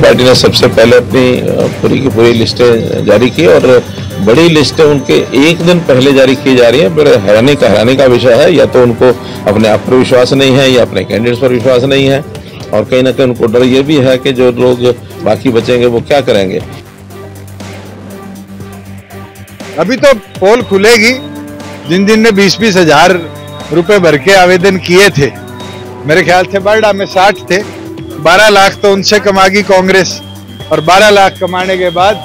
Party ने सबसे पहले अपनी पूरी की पूरी लिस्टें जारी की और बड़ी लिस्टें उनके एक दिन पहले जारी की जा रही हैं। बड़े हैरानी का विषय है, या तो उनको अपने आप पर विश्वास नहीं है या अपने कैंडिडेट्स पर विश्वास नहीं है, और कहीं ना कहीं उनको डर ये भी है कि जो लोग बाकी बचेंगे वो क्या करेंगे। अभी तो पोल खुलेगी। जिन जिन ने 20-20 हजार रुपए भर के आवेदन किए थे, मेरे ख्याल से बरडा में 60 थे, 12 लाख तो उनसे कमागी कांग्रेस, और 12 लाख कमाने के बाद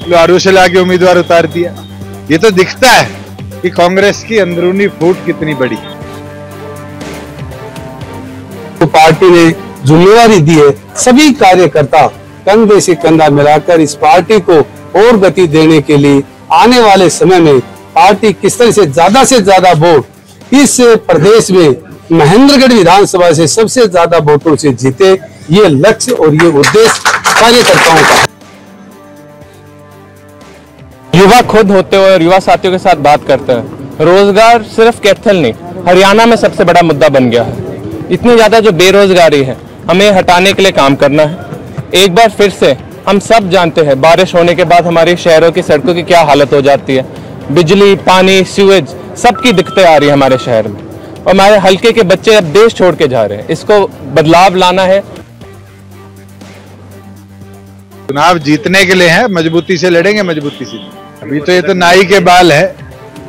लोहारू से लाके उम्मीदवार उतार दिया। ये तो दिखता है कि कांग्रेस की अंदरूनी फूट कितनी बड़ी। तो पार्टी ने जिम्मेवारी दी है, सभी कार्यकर्ता कंधे से कंधा मिलाकर इस पार्टी को और गति देने के लिए आने वाले समय में पार्टी किस तरह से ज्यादा वोट इस प्रदेश में महेंद्रगढ़ विधानसभा से सबसे ज्यादा वोटों से जीते, ये लक्ष्य और ये उद्देश्य कार्यकर्ताओं का। युवा खुद होते हुए और युवा साथियों के साथ बात करते हैं। रोजगार सिर्फ कैथल नहीं, हरियाणा में सबसे बड़ा मुद्दा बन गया है। इतनी ज्यादा जो बेरोजगारी है, हमें हटाने के लिए काम करना है। एक बार फिर से हम सब जानते हैं बारिश होने के बाद हमारे शहरों की सड़कों की क्या हालत हो जाती है। बिजली, पानी, सीवेज सबकी दिक्कतें आ रही है हमारे शहर में, और हमारे हल्के के बच्चे अब देश छोड़ के जा रहे हैं। इसको बदलाव लाना है। चुनाव जीतने के लिए है, मजबूती से लड़ेंगे, मजबूती से। अभी तो ये तो नाई के बाल है,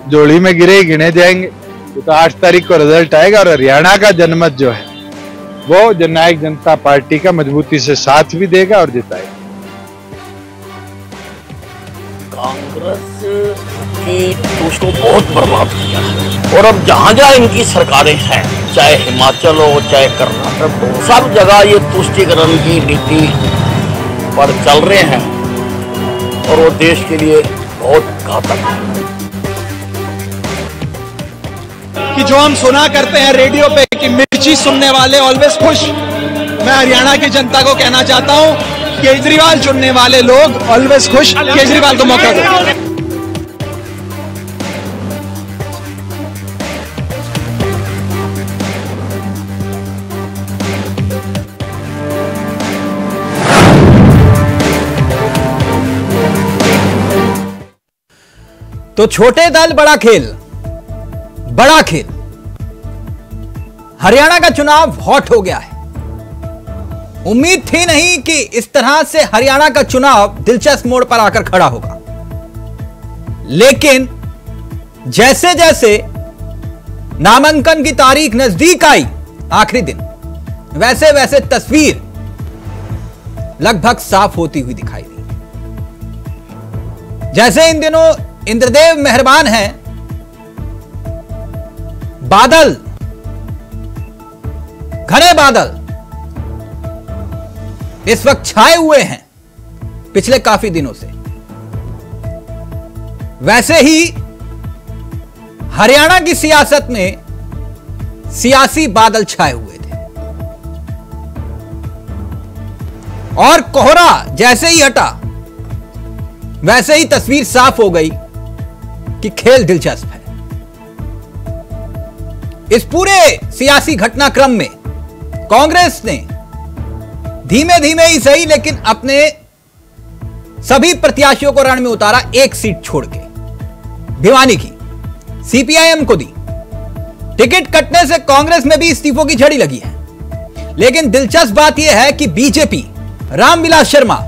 जोड़ी में गिरे ही गिने जाएंगे। तो 8 तारीख को रिजल्ट आएगा, और हरियाणा का जनमत जो है वो जननायक जनता पार्टी का मजबूती से साथ भी देगा और जिताएगा। कांग्रेस की उसको बहुत बर्बाद किया है, और अब जहां जहां इनकी सरकारें हैं, चाहे हिमाचल हो चाहे कर्नाटक हो, सब जगह ये तुष्टीकरण की नीति पर चल रहे हैं, और वो देश के लिए बहुत घातक है। कि जो हम सुना करते हैं रेडियो पे कि मिर्ची सुनने वाले ऑलवेज खुश, मैं हरियाणा की जनता को कहना चाहता हूं, केजरीवाल चुनने वाले लोग ऑलवेज खुश, केजरीवाल को मौका दो। तो छोटे दल बड़ा खेल, बड़ा खेल। हरियाणा का चुनाव हॉट हो गया है। उम्मीद थी नहीं कि इस तरह से हरियाणा का चुनाव दिलचस्प मोड़ पर आकर खड़ा होगा, लेकिन जैसे जैसे नामांकन की तारीख नजदीक आई, आखिरी दिन, वैसे वैसे तस्वीर लगभग साफ होती हुई दिखाई दी। जैसे इन दिनों इंद्रदेव मेहरबान हैं, बादल, घने बादल इस वक्त छाए हुए हैं पिछले काफी दिनों से, वैसे ही हरियाणा की सियासत में सियासी बादल छाए हुए थे, और कोहरा जैसे ही हटा वैसे ही तस्वीर साफ हो गई कि खेल दिलचस्प है। इस पूरे सियासी घटनाक्रम में कांग्रेस ने धीमे धीमे ही सही, लेकिन अपने सभी प्रत्याशियों को रण में उतारा, एक सीट छोड़ के भिवानी की सीपीआईएम को दी। टिकट कटने से कांग्रेस में भी इस्तीफों की झड़ी लगी है। लेकिन दिलचस्प बात यह है कि बीजेपी रामविलास शर्मा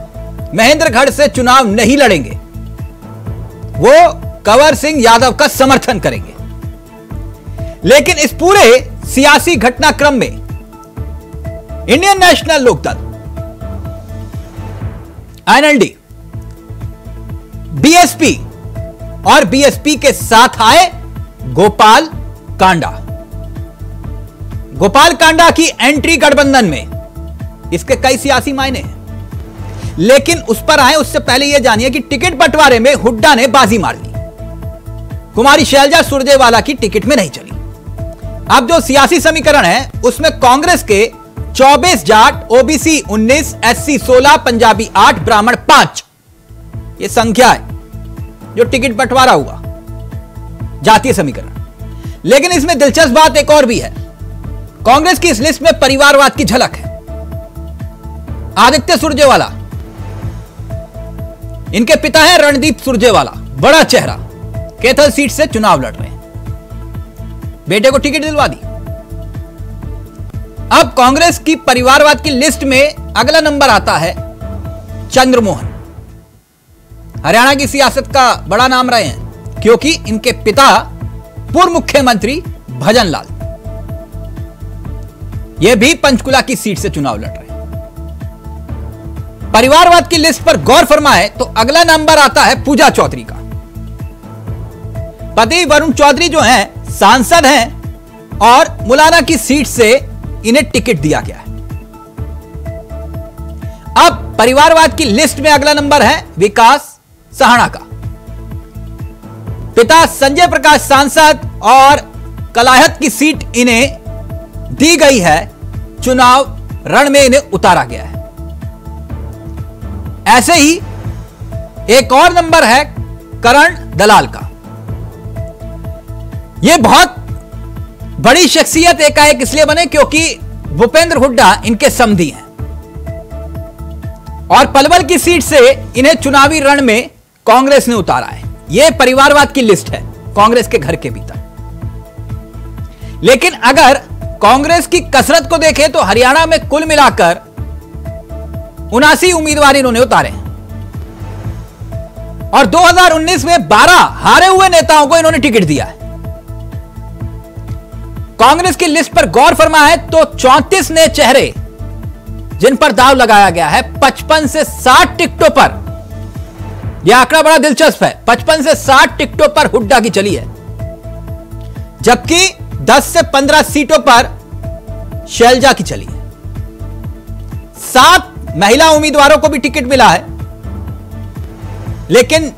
महेंद्रगढ़ से चुनाव नहीं लड़ेंगे, वो कंवर सिंह यादव का समर्थन करेंगे। लेकिन इस पूरे सियासी घटनाक्रम में Indian National Lokdal, NLD, BSP और बीएसपी के साथ आए गोपाल कांडा। गोपाल कांडा की एंट्री गठबंधन में इसके कई सियासी मायने हैं, लेकिन उस पर आए उससे पहले यह जानिए कि टिकट बंटवारे में हुड्डा ने बाजी मार ली। कुमारी शैलजा सुरजेवाला की टिकट में नहीं चली। अब जो सियासी समीकरण है उसमें कांग्रेस के 24 जाट, ओबीसी 19, एससी 16, पंजाबी 8, ब्राह्मण 5, यह संख्या है जो टिकट बंटवारा हुआ, जातीय समीकरण। लेकिन इसमें दिलचस्प बात एक और भी है, कांग्रेस की इस लिस्ट में परिवारवाद की झलक है। आदित्य सुरजेवाला इनके पिता हैं रणदीप सुरजेवाला, बड़ा चेहरा, कैथल सीट से चुनाव लड़ रहे हैं, बेटे को टिकट दिलवा दी। अब कांग्रेस की परिवारवाद की लिस्ट में अगला नंबर आता है चंद्रमोहन। हरियाणा की सियासत का बड़ा नाम रहे हैं क्योंकि इनके पिता पूर्व मुख्यमंत्री भजन लाल, यह भी पंचकुला की सीट से चुनाव लड़ रहे हैं। परिवारवाद की लिस्ट पर गौर फरमाए तो अगला नंबर आता है पूजा चौधरी का। पति वरुण चौधरी जो हैं सांसद हैं और मुलाना की सीट से इन्हें टिकट दिया गया है। अब परिवारवाद की लिस्ट में अगला नंबर है विकास सहाना का। पिता संजय प्रकाश सांसद और कलायत की सीट इन्हें दी गई है, चुनाव रण में इन्हें उतारा गया है। ऐसे ही एक और नंबर है करण दलाल का। यह बहुत बड़ी शख्सियत एकाएक इसलिए बने क्योंकि भूपेंद्र हुड्डा इनके समधी हैं और पलवल की सीट से इन्हें चुनावी रण में कांग्रेस ने उतारा है। यह परिवारवाद की लिस्ट है कांग्रेस के घर के भीतर। लेकिन अगर कांग्रेस की कसरत को देखें तो हरियाणा में कुल मिलाकर 79 उम्मीदवार इन्होंने उतारे हैं और 2019 में 12 हारे हुए नेताओं को इन्होंने टिकट दिया है। कांग्रेस की लिस्ट पर गौर फरमाए तो 34 नए चेहरे जिन पर दाव लगाया गया है 55 से 60 टिकटों पर। यह आंकड़ा बड़ा दिलचस्प है, 55 से 60 टिकटों पर हुड्डा की चली है, जबकि 10 से 15 सीटों पर शैलजा की चली है। 7 महिला उम्मीदवारों को भी टिकट मिला है, लेकिन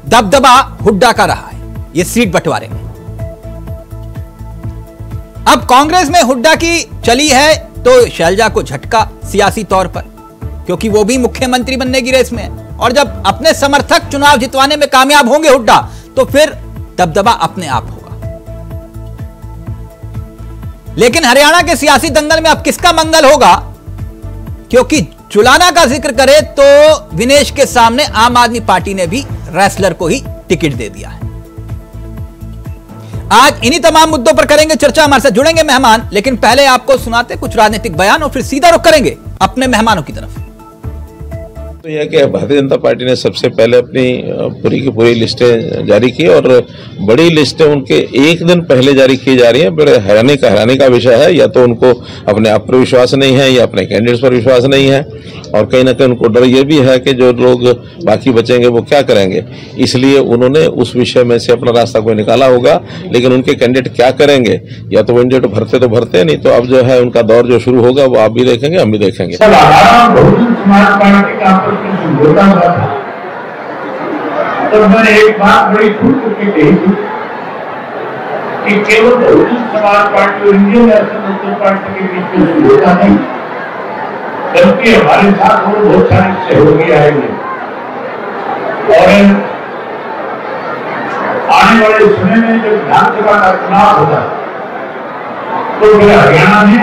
दबदबा हुड्डा का रहा है यह सीट बंटवारे में। अब कांग्रेस में हुड्डा की चली है तो शैलजा को झटका सियासी तौर पर, क्योंकि वो भी मुख्यमंत्री बनने की रेस में है और जब अपने समर्थक चुनाव जितवाने में कामयाब होंगे हुड्डा तो फिर दबदबा अपने आप होगा। लेकिन हरियाणा के सियासी दंगल में अब किसका मंगल होगा, क्योंकि जुलाना का जिक्र करें तो विनेश के सामने आम आदमी पार्टी ने भी रेसलर को ही टिकट दे दिया है। आज इन्हीं तमाम मुद्दों पर करेंगे चर्चा। हमारे साथ जुड़ेंगे मेहमान, लेकिन पहले आपको सुनाते कुछ राजनीतिक बयान और फिर सीधा रुख करेंगे अपने मेहमानों की तरफ। तो यह कि भारतीय जनता पार्टी ने सबसे पहले अपनी पूरी की पूरी लिस्टें जारी की और बड़ी लिस्टें उनके एक दिन पहले जारी की जा रही हैं। बड़े हैरानी का विषय है, या तो उनको अपने आप पर विश्वास नहीं है या अपने कैंडिडेट्स पर विश्वास नहीं है और कहीं ना कहीं उनको डर यह भी है कि जो लोग बाकी बचेंगे वो क्या करेंगे, इसलिए उन्होंने उस विषय में से अपना रास्ता कोई निकाला होगा। लेकिन उनके कैंडिडेट क्या करेंगे, या तो इंडिया तो भरते नहीं तो अब जो है उनका दौर जो शुरू होगा वो आप भी देखेंगे, हम भी देखेंगे। तो मैंने एक बात बड़ी खुद की कही थी कि केवल बहुजन समाज पार्टी और इंडियन नेशनल पार्टी के बीच में समझौता नहीं, बल्कि हमारे साथ वो बहुत सारे सहयोगी आएंगे और आने वाले समय में जब विधानसभा का चुनाव होगा तो फिर हरियाणा में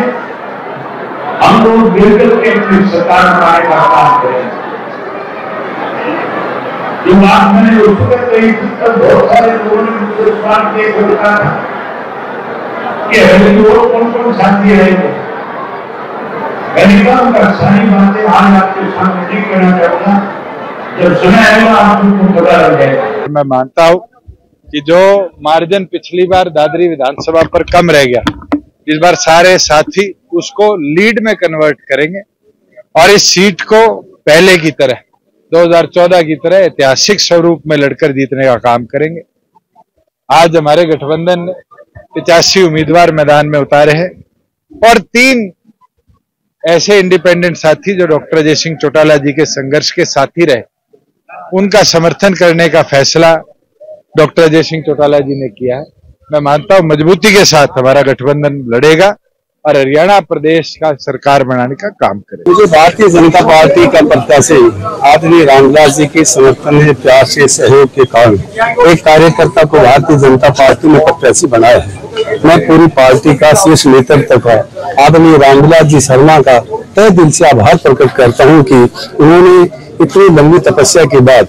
हम लोग मिलकर के अपनी सरकार बनाने का काम करेंगे। जो बात मैंने उस वक्त कही थी तब बहुत सारे लोगों ने मुझे सवाल किए थे, बताया कि और कौन साथी रहेंगे। मैंने कहा उनका सारी बातें आज आपके सामने नहीं कहना चाहूंगा, जब समय आएगा आप उनको पता लग जाएगा। मैं मानता हूं कि जो मार्जिन पिछली बार दादरी विधानसभा पर कम रह गया, इस बार सारे साथी उसको लीड में कन्वर्ट करेंगे और इस सीट को पहले की तरह 2014 की तरह ऐतिहासिक स्वरूप में लड़कर जीतने का काम करेंगे। आज हमारे गठबंधन ने 85 उम्मीदवार मैदान में उतारे हैं और 3 ऐसे इंडिपेंडेंट साथी जो डॉक्टर अजय सिंह चौटाला जी के संघर्ष के साथी रहे, उनका समर्थन करने का फैसला डॉक्टर अजय सिंह चौटाला जी ने किया है। मैं मानता हूं मजबूती के साथ हमारा गठबंधन लड़ेगा और हरियाणा प्रदेश का सरकार बनाने का काम करेगा। मुझे भारतीय जनता पार्टी का प्रत्याशी आदरणीय रामविलास जी के समर्थन है, प्यार से सहयोग के कारण एक कार्यकर्ता को भारतीय जनता पार्टी में प्रत्याशी बनाया है। मैं पूरी पार्टी का शीर्ष नेतृत्व का आदरणीय रामविलास जी शर्मा का तहे दिल से आभार प्रकट करता हूं कि उन्होंने इतनी लंबी तपस्या के बाद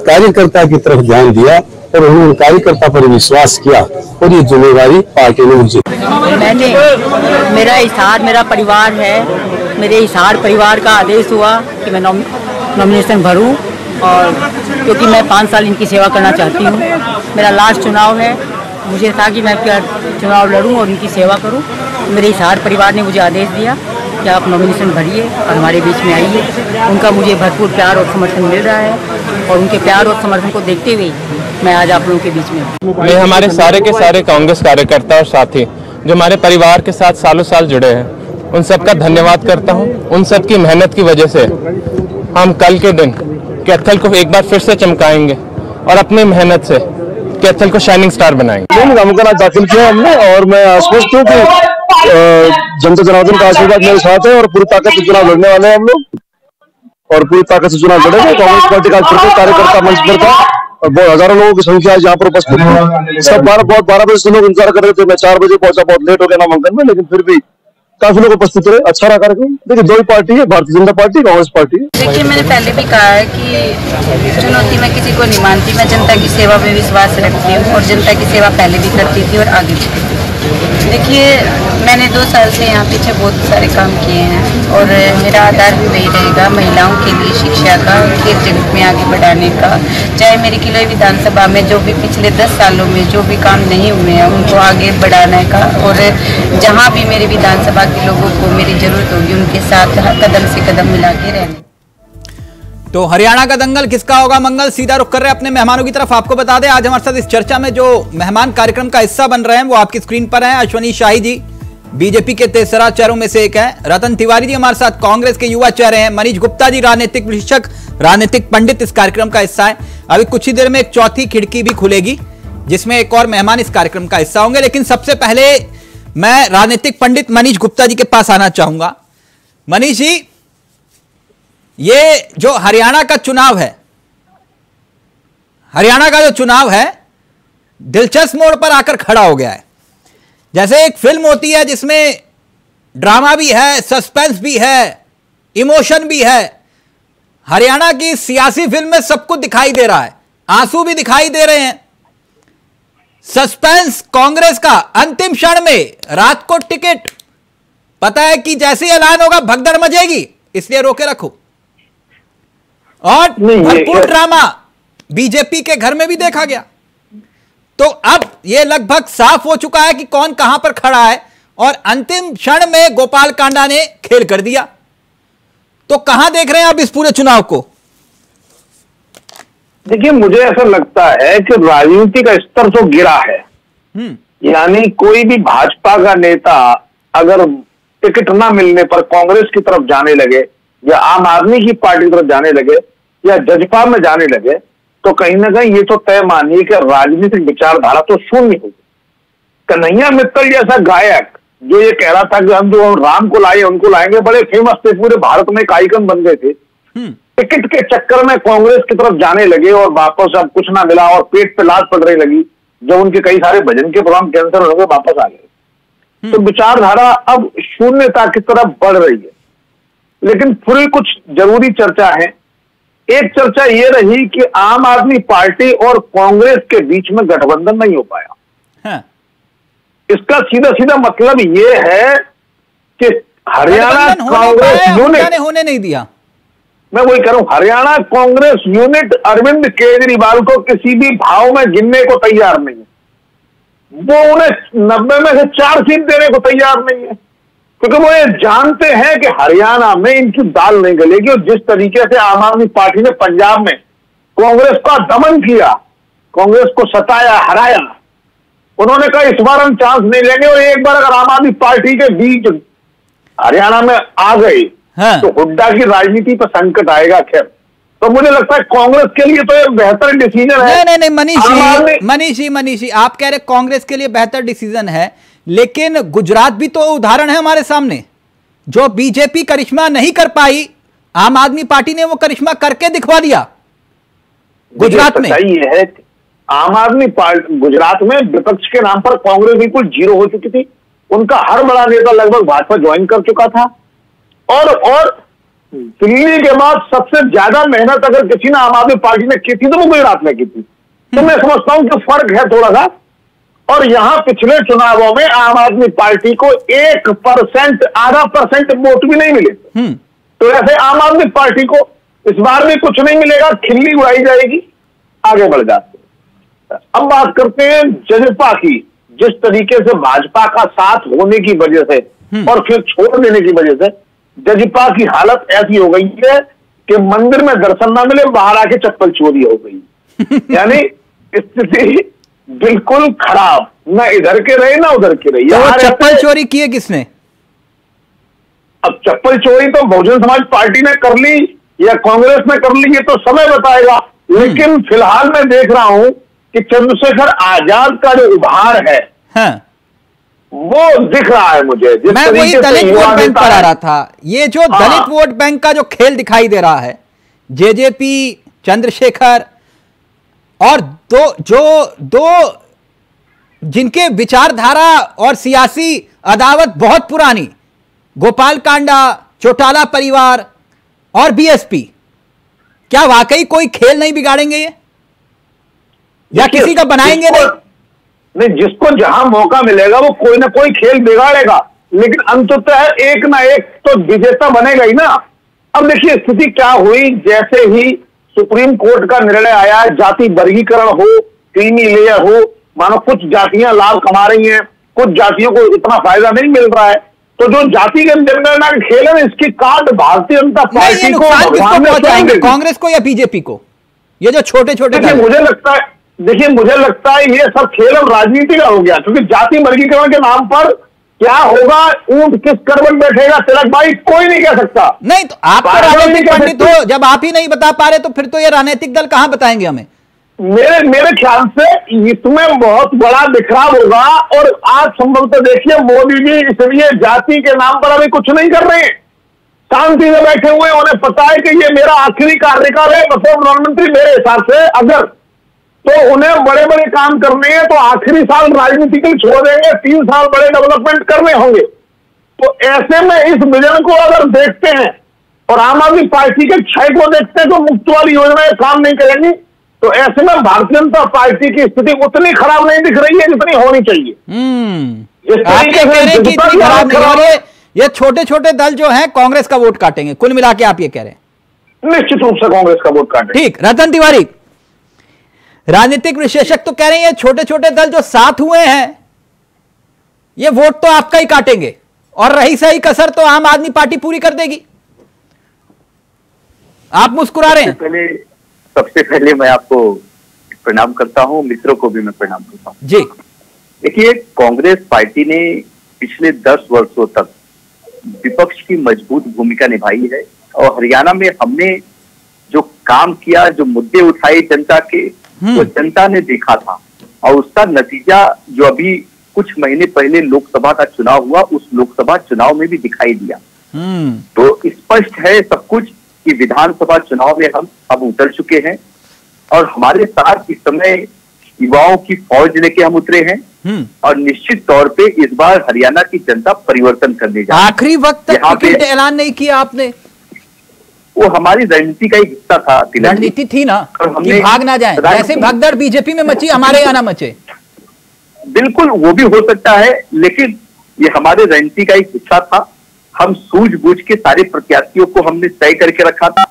कार्यकर्ता की तरफ ध्यान दिया और उन्होंने कार्यकर्ता पर विश्वास किया और ये जिम्मेदारी पार्टी ने मुझे। मेरा हिसार मेरा परिवार है, मेरे हिसार परिवार का आदेश हुआ कि मैं नॉमिनेशन भरूं और क्योंकि मैं 5 साल इनकी सेवा करना चाहती हूं। मेरा लास्ट चुनाव है, मुझे था कि मैं चुनाव लड़ूं और इनकी सेवा करूं। मेरे हिसार परिवार ने मुझे आदेश दिया कि आप नॉमिनेशन भरिए और हमारे बीच में आइए। उनका मुझे भरपूर प्यार और समर्थन मिल रहा है और उनके प्यार और समर्थन को देखते हुए मैं आज आप लोगों के बीच में हूँ। मैं हमारे सारे के सारे कांग्रेस कार्यकर्ता और साथी जो हमारे परिवार के साथ सालों साल जुड़े हैं, उन सब का धन्यवाद करता हूँ। उन सब की मेहनत की वजह से हम कल के दिन कैथल को एक बार फिर से चमकाएंगे और अपनी मेहनत से कैथल को शाइनिंग स्टार बनाएंगे। नामांकन आज दाखिल किया हमने और मैं आश्वस्त हूँ कि जनता जनार्दन का आशीर्वाद मेरे साथ है और पूरी ताकत से चुनाव लड़ने वाले हैं हम लोग और पूरी ताकत से चुनाव लड़ेंगे। कांग्रेस पार्टी का कार्यकर्ता मंच पर था और बहुत हजारों लोगों की संख्या यहाँ पर उपस्थित थी। सब 12 बजे से लोग इंतजार कर रहे थे। मैं 4 बजे पहुंचा, बहुत लेट हो गया नामांकन में, लेकिन फिर भी काफी लोग उपस्थित रहे। अच्छा रहा कार्यक्रम। देखिए, 2 ही पार्टी है, भारतीय जनता पार्टी, कांग्रेस पार्टी। देखिए, मैंने पहले भी कहा है कि चुनौती मैं किसी को नहीं मानती। मैं जनता की सेवा में विश्वास रखती हूँ और जनता की सेवा पहले भी करती थी और आगे भी। देखिए, मैंने 2 साल से यहाँ पीछे बहुत सारे काम किए हैं और मेरा आधार भी वही रहेगा, महिलाओं के लिए शिक्षा का, खेल जगत में आगे बढ़ाने का। चाहे मेरी किलोई विधानसभा में जो भी पिछले 10 सालों में जो भी काम नहीं हुए हैं उनको आगे बढ़ाने का और जहाँ भी मेरी विधानसभा के लोगों को मेरी जरूरत होगी उनके साथ कदम से कदम मिला के रहने। तो हरियाणा का दंगल किसका होगा मंगल? सीधा रुख कर रहे हैं अपने मेहमानों की तरफ। आपको बता दें, आज हमारे साथ इस चर्चा में जो मेहमान कार्यक्रम का हिस्सा बन रहे हैं वो आपकी स्क्रीन पर हैं। अश्वनी शाही जी बीजेपी के तेसरा चेहरों में से एक है। रतन तिवारी जी हमारे साथ कांग्रेस के युवा चेहरे हैं। मनीष गुप्ता जी राजनीतिक विश्लेषक, राजनीतिक पंडित इस कार्यक्रम का हिस्सा है। अभी कुछ ही देर में एक चौथी खिड़की भी खुलेगी जिसमें एक और मेहमान इस कार्यक्रम का हिस्सा होंगे। लेकिन सबसे पहले मैं राजनीतिक पंडित मनीष गुप्ता जी के पास आना चाहूंगा। मनीष जी, ये जो हरियाणा का चुनाव है, हरियाणा का जो चुनाव है दिलचस्प मोड़ पर आकर खड़ा हो गया है। जैसे एक फिल्म होती है जिसमें ड्रामा भी है, सस्पेंस भी है, इमोशन भी है। हरियाणा की सियासी फिल्म में सब कुछ दिखाई दे रहा है, आंसू भी दिखाई दे रहे हैं। सस्पेंस कांग्रेस का अंतिम क्षण में रात को टिकट, पता है कि जैसे ही ऐलान होगा भगदड़ मचेगी, इसलिए रोके रखो। और भरपूर ड्रामा बीजेपी के घर में भी देखा गया। तो अब यह लगभग साफ हो चुका है कि कौन कहां पर खड़ा है और अंतिम क्षण में गोपाल कांडा ने खेल कर दिया। तो कहां देख रहे हैं आप इस पूरे चुनाव को? देखिए, मुझे ऐसा लगता है कि राजनीति का स्तर तो गिरा है। यानी कोई भी भाजपा का नेता अगर टिकट ना मिलने पर कांग्रेस की तरफ जाने लगे या आम आदमी की पार्टी की तरफ जाने लगे या जजपा में जाने लगे तो कहीं ना कहीं ये तो तय मानिए कि राजनीतिक विचारधारा तो शून्य होगी। कन्हैया मित्तल जैसा गायक जो ये कह रहा था कि हम जो राम को लाए उनको लाएंगे, बड़े फेमस थे, पूरे भारत में एक आइकन बन गए थे। टिकट के चक्कर में कांग्रेस की तरफ जाने लगे और वापस अब कुछ ना मिला और पेट पे लात पड़ने लगी। जब उनके कई सारे भजन के प्रोग्राम कैंसिल हो गए, वापस आ गए। तो विचारधारा अब शून्यता की तरफ बढ़ रही है। लेकिन पूरी कुछ जरूरी चर्चा है। एक चर्चा ये रही कि आम आदमी पार्टी और कांग्रेस के बीच में गठबंधन नहीं हो पाया। इसका सीधा सीधा मतलब ये है कि हरियाणा कांग्रेस यूनिट होने नहीं दिया। मैं वही कह रहा हूं, हरियाणा कांग्रेस यूनिट अरविंद केजरीवाल को किसी भी भाव में गिनने को तैयार नहीं है। वो उन्हें 90 में से 4 सीट देने को तैयार नहीं है, क्योंकि वो ये जानते हैं कि हरियाणा में इनकी दाल नहीं गलेगी। और जिस तरीके से आम आदमी पार्टी ने पंजाब में कांग्रेस का दमन किया, कांग्रेस को सताया, हराया, उन्होंने कहा इस बार हम चांस नहीं लेंगे। और एक बार अगर आम आदमी पार्टी के बीच हरियाणा में आ गए तो हुड्डा की राजनीति पर संकट आएगा। खैर, तो मुझे लगता है कांग्रेस के लिए तो ये बेहतर डिसीजन है। नहीं मनीष जी, आप कह रहे कांग्रेस के लिए बेहतर डिसीजन है, लेकिन गुजरात भी तो उदाहरण है हमारे सामने। जो बीजेपी करिश्मा नहीं कर पाई, आम आदमी पार्टी ने वो करिश्मा करके दिखवा दिया गुजरात में। सही है, आम आदमी पार्टी गुजरात में विपक्ष के नाम पर कांग्रेस बिल्कुल जीरो हो चुकी थी। उनका हर बड़ा नेता लगभग भाजपा ज्वाइन कर चुका था। और दिल्ली के बाद सबसे ज्यादा मेहनत अगर किसी ने आम आदमी पार्टी ने की थी तो वो गुजरात में की थी। तो मैं समझता हूं कि फर्क है थोड़ा सा। और यहां पिछले चुनावों में आम आदमी पार्टी को 1%, आधा परसेंट वोट भी नहीं मिले। तो ऐसे आम आदमी पार्टी को इस बार भी कुछ नहीं मिलेगा, खिल्ली उड़ाई जाएगी, आगे बढ़ जाते। अब बात करते हैं जजपा की। जिस तरीके से भाजपा का साथ होने की वजह से और फिर छोड़ देने की वजह से जजपा की हालत ऐसी हो गई है कि मंदिर में दर्शन ना मिले, बाहर आके चप्पल चोरी हो गई। यानी स्थिति बिल्कुल खराब, न इधर के रहे ना उधर के रहे। तो चप्पल चोरी की है किसने? अब चप्पल चोरी तो बहुजन समाज पार्टी ने कर ली या कांग्रेस ने कर ली, ये तो समय बताएगा। लेकिन फिलहाल मैं देख रहा हूं कि चंद्रशेखर आजाद का जो उभार है, हाँ, वो दिख रहा है मुझे। मैं वही दलित वोट बैंक पर आ रहा था। ये जो दलित वोट बैंक का जो खेल दिखाई दे रहा है, जेजेपी, चंद्रशेखर और दो जिनके विचारधारा और सियासी अदावत बहुत पुरानी, गोपाल कांडा, चौटाला परिवार और बीएसपी, क्या वाकई कोई खेल नहीं बिगाड़ेंगे ये, या किसी का बनाएंगे नहीं? जिसको जहां मौका मिलेगा वो कोई ना कोई खेल बिगाड़ेगा, लेकिन अंततः एक ना एक तो विजेता बनेगा ही ना। अब देखिए स्थिति क्या हुई, जैसे ही सुप्रीम कोर्ट का निर्णय आया, जाति वर्गीकरण हो, क्रीमी लेयर हो, मानो कुछ जातियां लाभ कमा रही हैं, कुछ जातियों को इतना फायदा नहीं मिल रहा है, तो जो जाति के जनगणना के खेल है इसकी काट भारतीय जनता पार्टी को पहुंचाएंगे, कांग्रेस को या बीजेपी को? ये जो छोटे छोटे, मुझे लगता है ये सब खेल अब राजनीति का हो गया, क्योंकि जाति वर्गीकरण के नाम पर क्या होगा, ऊंट किस करवट बैठेगा तिलक भाई कोई नहीं कह सकता। नहीं तो आप तो राजनीतिक पंडित हो, जब आप ही नहीं बता पा रहे तो फिर तो ये राजनीतिक दल कहां बताएंगे हमें? मेरे ख्याल से इसमें बहुत बड़ा बिखराव होगा। और आज संभवतः देखिए मोदी जी इसलिए जाति के नाम पर अभी कुछ नहीं कर रहे हैं, शांति से बैठे हुए, उन्हें पता है कि ये मेरा आखिरी कार्यकाल है बतौर प्रधानमंत्री। मेरे हिसाब से अगर तो उन्हें बड़े बड़े काम करने हैं तो आखिरी साल राजनीतिकली छोड़ देंगे, 3 साल बड़े डेवलपमेंट करने होंगे। तो ऐसे में इस विजन को अगर देखते हैं और आम आदमी पार्टी के क्षय को देखते हैं तो मुफ्त वाली योजनाएं काम नहीं करेंगी। तो ऐसे में भारतीय जनता पार्टी की स्थिति उतनी खराब नहीं दिख रही है जितनी होनी चाहिए। ये छोटे छोटे दल जो हैं कांग्रेस का वोट काटेंगे, कुल मिला के आप ये कह रहे हैं? निश्चित रूप से कांग्रेस का वोट काटेंगे। ठीक। रतन तिवारी, राजनीतिक विशेषज्ञ तो कह रहे हैं छोटे छोटे दल जो साथ हुए हैं ये वोट तो आपका ही काटेंगे, और रही सही कसर तो आम आदमी पार्टी पूरी कर देगी। आप मुस्कुरा रहे हैं। सबसे पहले मैं आपको प्रणाम करता हूं, मित्रों को भी मैं प्रणाम करता हूं जी। देखिए, कांग्रेस पार्टी ने पिछले 10 वर्षों तक विपक्ष की मजबूत भूमिका निभाई है, और हरियाणा में हमने जो काम किया, जो मुद्दे उठाए जनता के, वो जनता ने देखा था, और उसका नतीजा जो अभी कुछ महीने पहले लोकसभा का चुनाव हुआ, उस लोकसभा चुनाव में भी दिखाई दिया। तो स्पष्ट है सब कुछ कि विधानसभा चुनाव में हम अब उतर चुके हैं, और हमारे साथ इस समय युवाओं की फौज लेके हम उतरे हैं, और निश्चित तौर पे इस बार हरियाणा की जनता परिवर्तन करने जा रही है। आखिरी वक्त तक टिकट ऐलान नहीं किया आपने? वो हमारी रणनीति का एक हिस्सा था। रणनीति थी ना कि भाग ना जाए, जैसे भगदड़ बीजेपी में मची, हमारे यहाँ ना मचे। बिल्कुल, वो भी हो सकता है, लेकिन ये हमारे रणनीति का एक हिस्सा था। हम सूझबूझ के सारे प्रत्याशियों को हमने तय करके रखा था।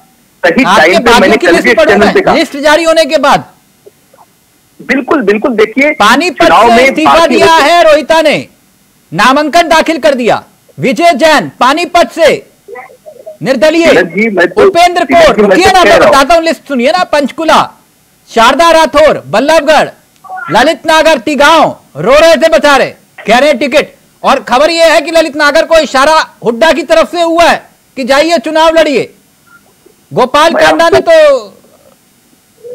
सही टाइम पे मैंने लिस्ट जारी होने के बाद बिल्कुल बिल्कुल देखिए, पानीपत से इस्तीफा दिया है रोहिता ने, नामांकन दाखिल कर दिया। विजय जैन पानीपत से निर्दलीय, उपेंद्र कोट, रुकिए ना मैं बताता हूं लिस्ट सुनिए ना। पंचकुला, शारदा राठौर, बल्लभगढ़, ललित नागर, तिगांव रो रहे थे बेचारे, कह रहे टिकट। और खबर यह है कि ललित नागर को इशारा हुड्डा की तरफ से हुआ है कि जाइए चुनाव लड़िए। गोपाल कांडा ने तो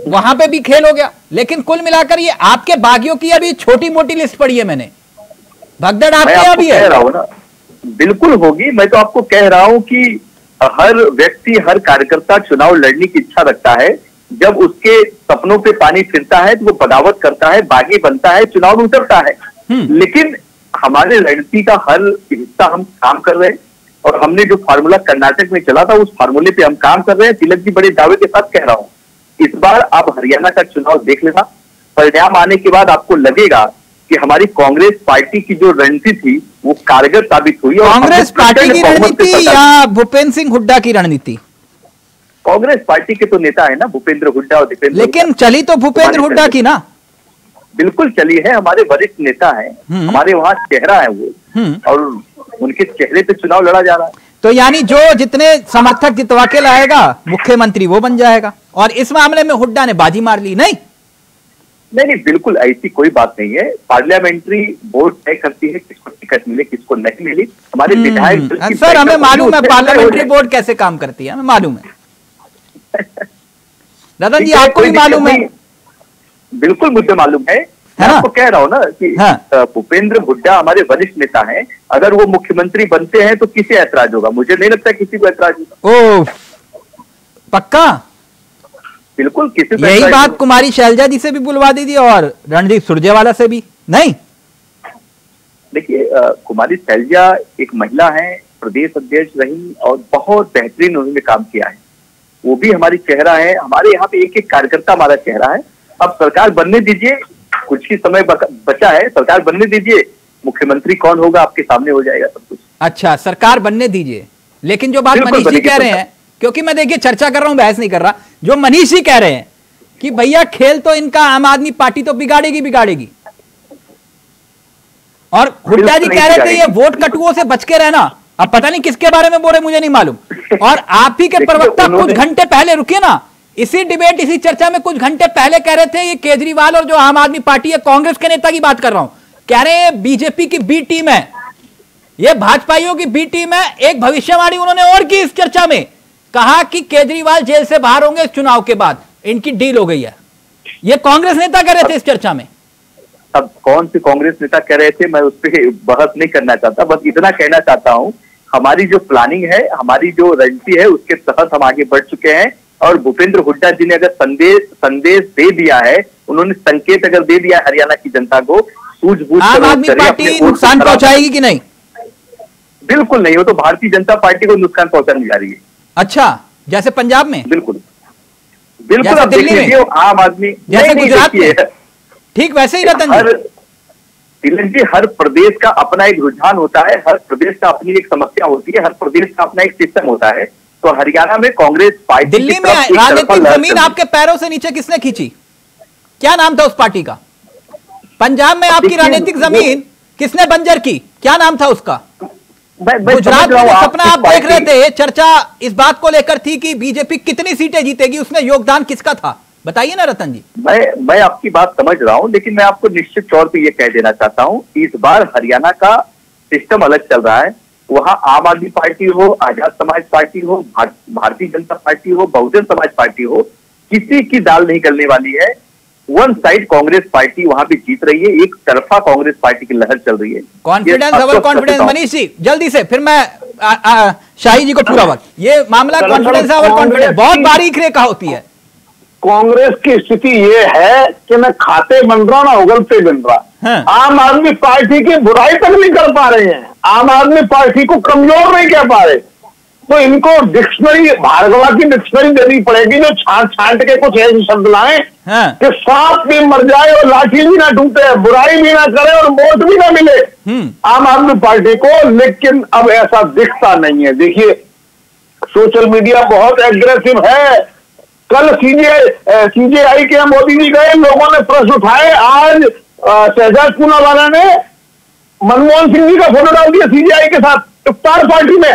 वहां पे भी खेल हो गया। लेकिन कुल मिलाकर ये आपके बागियों की अभी छोटी मोटी लिस्ट पड़ी है मैंने, भगदड़ आपके अभी है। बिल्कुल होगी। मैं तो आपको कह रहा हूं कि हर व्यक्ति, हर कार्यकर्ता चुनाव लड़ने की इच्छा रखता है। जब उसके सपनों पे पानी फिरता है तो वो बगावत करता है, बागी बनता है, चुनाव में उतरता है। लेकिन हमारे रणनीति का हर हिस्सा हम काम कर रहे हैं। और हमने जो फार्मूला कर्नाटक में चला था उस फार्मूले पे हम काम कर रहे हैं। तिलक जी बड़े दावे के साथ कह रहा हूं, इस बार आप हरियाणा का चुनाव देख लेना, परिणाम आने के बाद आपको लगेगा कि हमारी कांग्रेस पार्टी की जो रणनीति थी वो कारगर साबित हुई। कांग्रेस पार्टी की रणनीति या भूपेंद्र सिंह हुड्डा की रणनीति? कांग्रेस पार्टी के तो नेता है ना भूपेंद्र हुड्डा और दीपेंद्र, लेकिन चली तो भूपेंद्र हुड्डा की ना। बिल्कुल चली है, हमारे वरिष्ठ नेता है, हमारे वहां चेहरा है वो, और उनके चेहरे पे चुनाव लड़ा जा रहा है। तो यानी जो जितने समर्थक जितवा के लाएगा मुख्यमंत्री वो बन जाएगा, और इस मामले में हुड्डा ने बाजी मार ली? नहीं नहीं, बिल्कुल ऐसी कोई बात नहीं है। पार्लियामेंट्री बोर्ड तय करती है किसको टिकट मिले किसको नहीं मिली। हमारे विधायक सर हमें मालूम है पार्लियामेंट्री बोर्ड कैसे काम करती है, हमें मालूम है। रतन जी आपको भी मालूम है? बिल्कुल मुझे मालूम है। मैं आपको कह रहा हूँ ना कि भूपेंद्र हुड्डा हमारे वरिष्ठ नेता हैं, अगर वो मुख्यमंत्री बनते हैं तो किसे ऐतराज होगा? मुझे नहीं लगता किसी को ऐतराज होगा। ओ पक्का? बिल्कुल किसी को। यही बात कुमारी शैलजा जी से भी बुलवा दी थी और रणदीप सुरजेवाला से भी। नहीं देखिए, कुमारी शैलजा एक महिला है, प्रदेश अध्यक्ष रही और बहुत बेहतरीन उन्होंने काम किया है, वो भी हमारी चेहरा है। हमारे यहाँ पे एक एक कार्यकर्ता हमारा चेहरा है। अब सरकार बनने दीजिए, कुछ ही समय बचा है, सरकार बनने दीजिए, मुख्यमंत्री कौन होगा आपके सामने हो जाएगा सब कुछ। अच्छा सरकार बनने दीजिए, लेकिन जो बात मनीष जी कह रहे हैं, क्योंकि मैं देखिए चर्चा कर रहा हूं, बहस नहीं कर रहा, जो मनीष जी कह रहे हैं कि भैया खेल तो इनका आम आदमी पार्टी तो बिगाड़ेगी बिगाड़ेगी, और हुड्डा जी कह रहे थे ये वोट कटुओं से बच के रहना। अब पता नहीं किसके बारे में बोल रहे मुझे नहीं मालूम। और आप ही के प्रवक्ता कुछ घंटे पहले, रुकिए ना, इसी डिबेट इसी चर्चा में कुछ घंटे पहले कह रहे थे ये केजरीवाल और जो आम आदमी पार्टी है, कांग्रेस के नेता की बात कर रहा हूं, कह रहे हैं बीजेपी की बी टीम है, ये भाजपाइयों की बी टीम है। एक भविष्यवाणी उन्होंने और की इस चर्चा में, कहा कि केजरीवाल जेल से बाहर होंगे इस चुनाव के बाद, इनकी डील हो गई है। ये कांग्रेस नेता कह रहे थे इस चर्चा में। अब कौन से कांग्रेस नेता कह रहे थे मैं उस पर बहस नहीं करना चाहता, बस इतना कहना चाहता हूं हमारी जो प्लानिंग है, हमारी जो रणनीति है उसके तहत हम आगे बढ़ चुके हैं। और भूपेंद्र हुड्डा जी ने अगर संदेश दे दिया है, उन्होंने संकेत अगर दे दिया हरियाणा की जनता को, सूझबूझ आम आदमी पार्टी नुकसान पहुंचाएगी कि नहीं? बिल्कुल नहीं, वो तो भारतीय जनता पार्टी को नुकसान पहुंचाने जा रही है। अच्छा, जैसे पंजाब में? बिल्कुल बिल्कुल, आप दिल्ली में आम आदमी, जैसे गुजरात में, ठीक वैसे ही रतन जी। तिलक जी, हर प्रदेश का अपना एक रुझान होता है, हर प्रदेश का अपनी एक समस्या होती है, हर प्रदेश का अपना एक सिस्टम होता है। तो हरियाणा में कांग्रेस पार्टी, दिल्ली में राजनीतिक जमीन आपके पैरों से नीचे किसने खींची? क्या नाम था उस पार्टी का? पंजाब में आपकी राजनीतिक जमीन किसने बंजर की? क्या नाम था उसका? गुजरात में सपना आप देख रहे थे, चर्चा इस बात को लेकर थी कि बीजेपी कितनी सीटें जीतेगी, उसमें योगदान किसका था? बताइए ना रतन जी। मैं आपकी बात समझ रहा हूं, लेकिन मैं आपको निश्चित तौर पे ये कह देना चाहता हूं, इस बार हरियाणा का सिस्टम अलग चल रहा है। वहां आम आदमी पार्टी हो, आजाद समाज पार्टी हो, भारतीय जनता पार्टी हो, बहुजन समाज पार्टी हो, किसी की दाल नहीं गलने वाली है। वन साइड कांग्रेस पार्टी वहां पे जीत रही है, एक तरफा कांग्रेस पार्टी की लहर चल रही है। Confidence over confidence. Manish ji जल्दी से, फिर मैं शाही जी को पूरा वक्त, ये मामला कॉन्फिडेंस ओवर कॉन्फिडेंस बहुत बारीक रेखा होती है। कांग्रेस की स्थिति ये है कि मैं खाते बन रहा ना उगलते बन रहा। आम आदमी पार्टी की बुराई तक नहीं कर पा रहे हैं, आम आदमी पार्टी को कमजोर नहीं कर पा रहे, तो इनको डिक्शनरी, भार्गवा की डिक्शनरी देनी पड़ेगी जो छांट छांट के कुछ ऐसे शब्द लाए कि सांप भी मर जाए और लाठी भी ना टूटे, बुराई भी ना करे और वोट भी ना मिले आम आदमी पार्टी को। लेकिन अब ऐसा दिखता नहीं है। देखिए सोशल मीडिया बहुत एग्रेसिव है। कल सीजेआई के मोदी जी गए, लोगों ने प्रश्न उठाए, आज शहजाद पूनावाला ने मनमोहन सिंह जी का फोटो डाल दिया सीजेआई के साथ इफ्तार पार्टी में।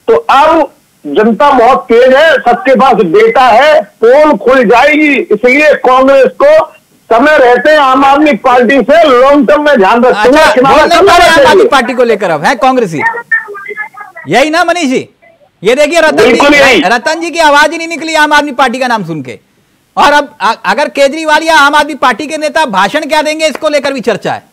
तो अब जनता बहुत तेज है, सबके पास डेटा है, पोल खुल जाएगी। इसलिए कांग्रेस को समय रहते आम आदमी पार्टी से लॉन्ग टर्म में ध्यान रखना। आम आदमी पार्टी को लेकर अब है कांग्रेसी, यही ना मनीष जी? ये देखिए रतन जी की आवाज ही नहीं निकली आम आदमी पार्टी का नाम सुन के। और अब अगर केजरीवाल या आम आदमी पार्टी के नेता भाषण क्या देंगे इसको लेकर भी चर्चा है।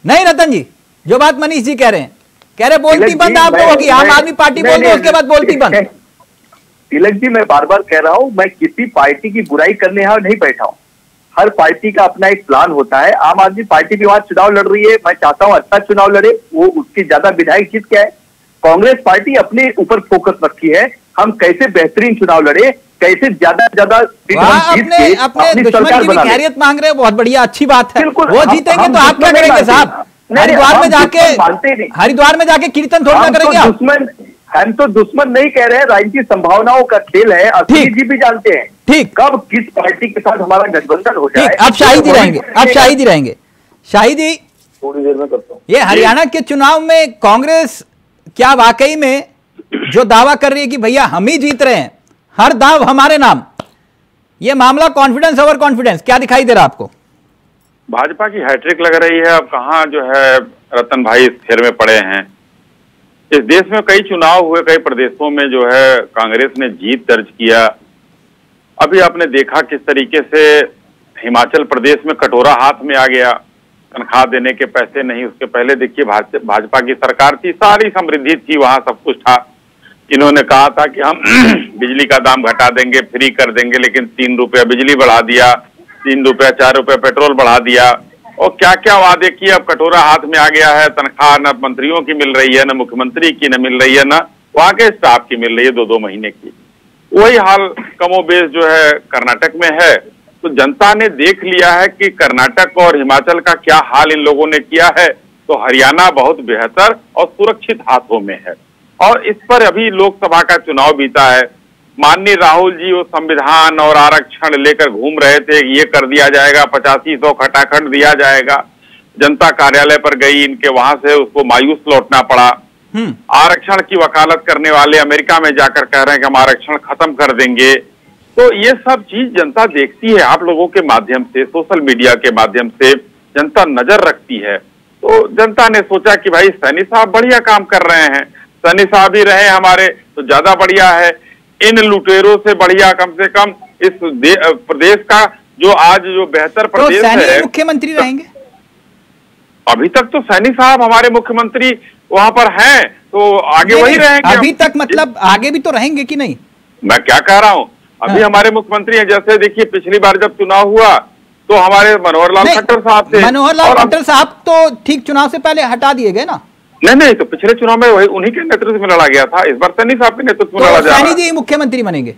नहीं रतन जी, जो बात मनीष जी कह रहे हैं, कह रहे बोलती बंद आप लोगों की, आम आदमी पार्टी बोल दो उसके बाद बोलती बंद। तिलक जी मैं बार बार कह रहा हूं, मैं किसी पार्टी की बुराई करने यहां नहीं बैठा हूं। हर पार्टी का अपना एक प्लान होता है। आम आदमी पार्टी भी वहां चुनाव लड़ रही है, मैं चाहता हूं अच्छा चुनाव लड़े, वो उसकी ज्यादा विधायक जीत क्या है। कांग्रेस पार्टी अपने ऊपर फोकस रखी है, हम कैसे बेहतरीन चुनाव लड़े, कैसे ज्यादा से ज्यादा अपने दुश्मन की भी खैरियत मांग रहे हैं, बहुत बढ़िया, अच्छी बात है। वो जीतेंगे तो आप क्या करेंगे साहब? हरिद्वार में जाके कीर्तन थोड़ा करेंगे आप? हम तो दुश्मन नहीं कह रहे हैं, राजनीतिक संभावनाओं का खेल है, अखिलेश जी भी जानते हैं ठीक कब किस पार्टी के साथ हमारा गठबंधन हो जाए। अब शाहिद जी रहेंगे, अब शाहिद जी रहेंगे। शाहिद जी, थोड़ी देर में करता हूं। ये हरियाणा के चुनाव में कांग्रेस क्या वाकई में जो दावा कर रही है कि भैया हम ही जीत रहे हैं, हर दाव हमारे नाम, ये मामला कॉन्फिडेंस ओवर कॉन्फिडेंस क्या दिखाई दे रहा आपको? भाजपा की हैट्रिक लग रही है। अब कहाँ जो है रतन भाई इस फेर में पड़े हैं। इस देश में कई चुनाव हुए, कई प्रदेशों में जो है कांग्रेस ने जीत दर्ज किया। अभी आपने देखा किस तरीके से हिमाचल प्रदेश में कटोरा हाथ में आ गया, तनख्वाह देने के पैसे नहीं। उसके पहले देखिए भाजपा की सरकार थी, सारी समृद्धि थी, वहां सब कुछ था। इन्होंने कहा था कि हम बिजली का दाम घटा देंगे, फ्री कर देंगे, लेकिन 3 रुपया बिजली बढ़ा दिया, 3 रुपया 4 रुपया पेट्रोल बढ़ा दिया, और क्या क्या वादे किए। अब कटोरा हाथ में आ गया है, तनख्वाह न मंत्रियों की मिल रही है, न मुख्यमंत्री की न मिल रही है, न वहां के स्टाफ की मिल रही है 2-2 महीने की। वही हाल कमोबेश जो है कर्नाटक में है। तो जनता ने देख लिया है कि कर्नाटक और हिमाचल का क्या हाल इन लोगों ने किया है, तो हरियाणा बहुत बेहतर और सुरक्षित हाथों में है। और इस पर अभी लोकसभा का चुनाव बीता है। माननीय राहुल जी वो संविधान और आरक्षण लेकर घूम रहे थे, ये कर दिया जाएगा, 8500 खटाखट दिया जाएगा। जनता कार्यालय पर गई इनके, वहां से उसको मायूस लौटना पड़ा। आरक्षण की वकालत करने वाले अमेरिका में जाकर कह रहे हैं कि हम आरक्षण खत्म कर देंगे। तो ये सब चीज जनता देखती है, आप लोगों के माध्यम से, सोशल मीडिया के माध्यम से जनता नजर रखती है। तो जनता ने सोचा कि भाई सैनी साहब बढ़िया काम कर रहे हैं, सैनी साहब ही रहे हमारे तो ज्यादा बढ़िया है। इन लुटेरों से बढ़िया कम से कम इस प्रदेश का जो आज जो बेहतर प्रदेश है, मुख्यमंत्री रहेंगे। अभी तक तो सैनी साहब हमारे मुख्यमंत्री वहां पर हैं, तो आगे वही रहेंगे। अभी तक मतलब आगे भी तो रहेंगे कि नहीं? मैं क्या कह रहा हूँ, अभी हमारे मुख्यमंत्री हैं। जैसे देखिए पिछली बार जब चुनाव हुआ तो हमारे मनोहर लाल खट्टर साहब थे। मनोहर लाल खट्टर साहब तो ठीक चुनाव से पहले हटा दिए गए ना? नहीं, तो पिछले चुनाव में वही उन्हीं के नेतृत्व में लड़ा गया था। इस बार सैनी साहब के नेतृत्व में लड़ा जा रहा है। सैनी जी मुख्यमंत्री बनेंगे।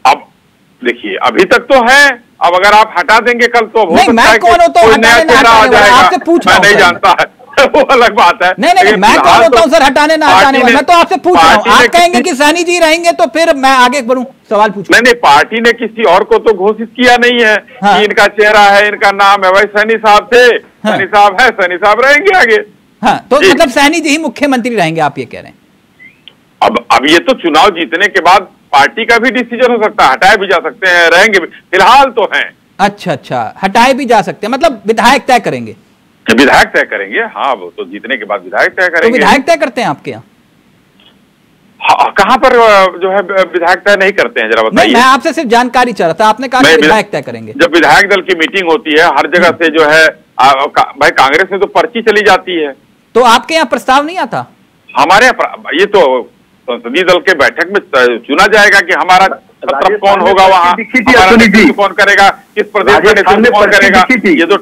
अब देखिए अभी तक तो है, अब अगर आप हटा देंगे कल तो नहीं, मैं कौन होता हूँ हटाने ना हटाने वाला? आपसे पूछ रहा हूं। मैं नहीं जानता है वो अलग बात है। नहीं, मैं कौन होता हूँ सर हटाने ना हटाने वाला? मैं तो आपसे पूछ रहा हूँ। आप कहेंगे कि सैनी जी रहेंगे तो फिर मैं आगे बढ़ूं, सवाल पूछूं। नहीं, पार्टी ने किसी और को तो घोषित किया नहीं है कि इनका चेहरा है, इनका नाम है। भाई सैनी साहब थे, सैनी साहब है, सैनी साहब रहेंगे आगे। हाँ, तो मतलब सैनी जी ही मुख्यमंत्री रहेंगे आप ये कह रहे हैं? अब ये तो चुनाव जीतने के बाद पार्टी का भी डिसीजन हो सकता है, हटाए भी जा सकते हैं, रहेंगे भी, फिलहाल तो हैं। अच्छा, हटाए भी जा सकते हैं, मतलब विधायक तय करेंगे? विधायक तय करेंगे, हाँ, वो तो जीतने के बाद विधायक तय करेंगे। तो विधायक तय करते हैं आपके यहाँ? हाँ, कहाँ पर जो है विधायक तय नहीं करते हैं, जरा बताइए। मैं आपसे सिर्फ जानकारी चाह रहा था, आपने कहा विधायक तय करेंगे। जब विधायक दल की मीटिंग होती है हर जगह से जो है भाई कांग्रेस में तो पर्ची चली जाती है। तो आपके यहाँ प्रस्ताव नहीं आता? हमारे यहाँ ये तो संसदीय दल के बैठक में चुना जाएगा कि हमारा छत्र कौन होगा, वहाँ कौन करेगा, किस प्रदेश में नेतृत्व कौन करेगा। ये तो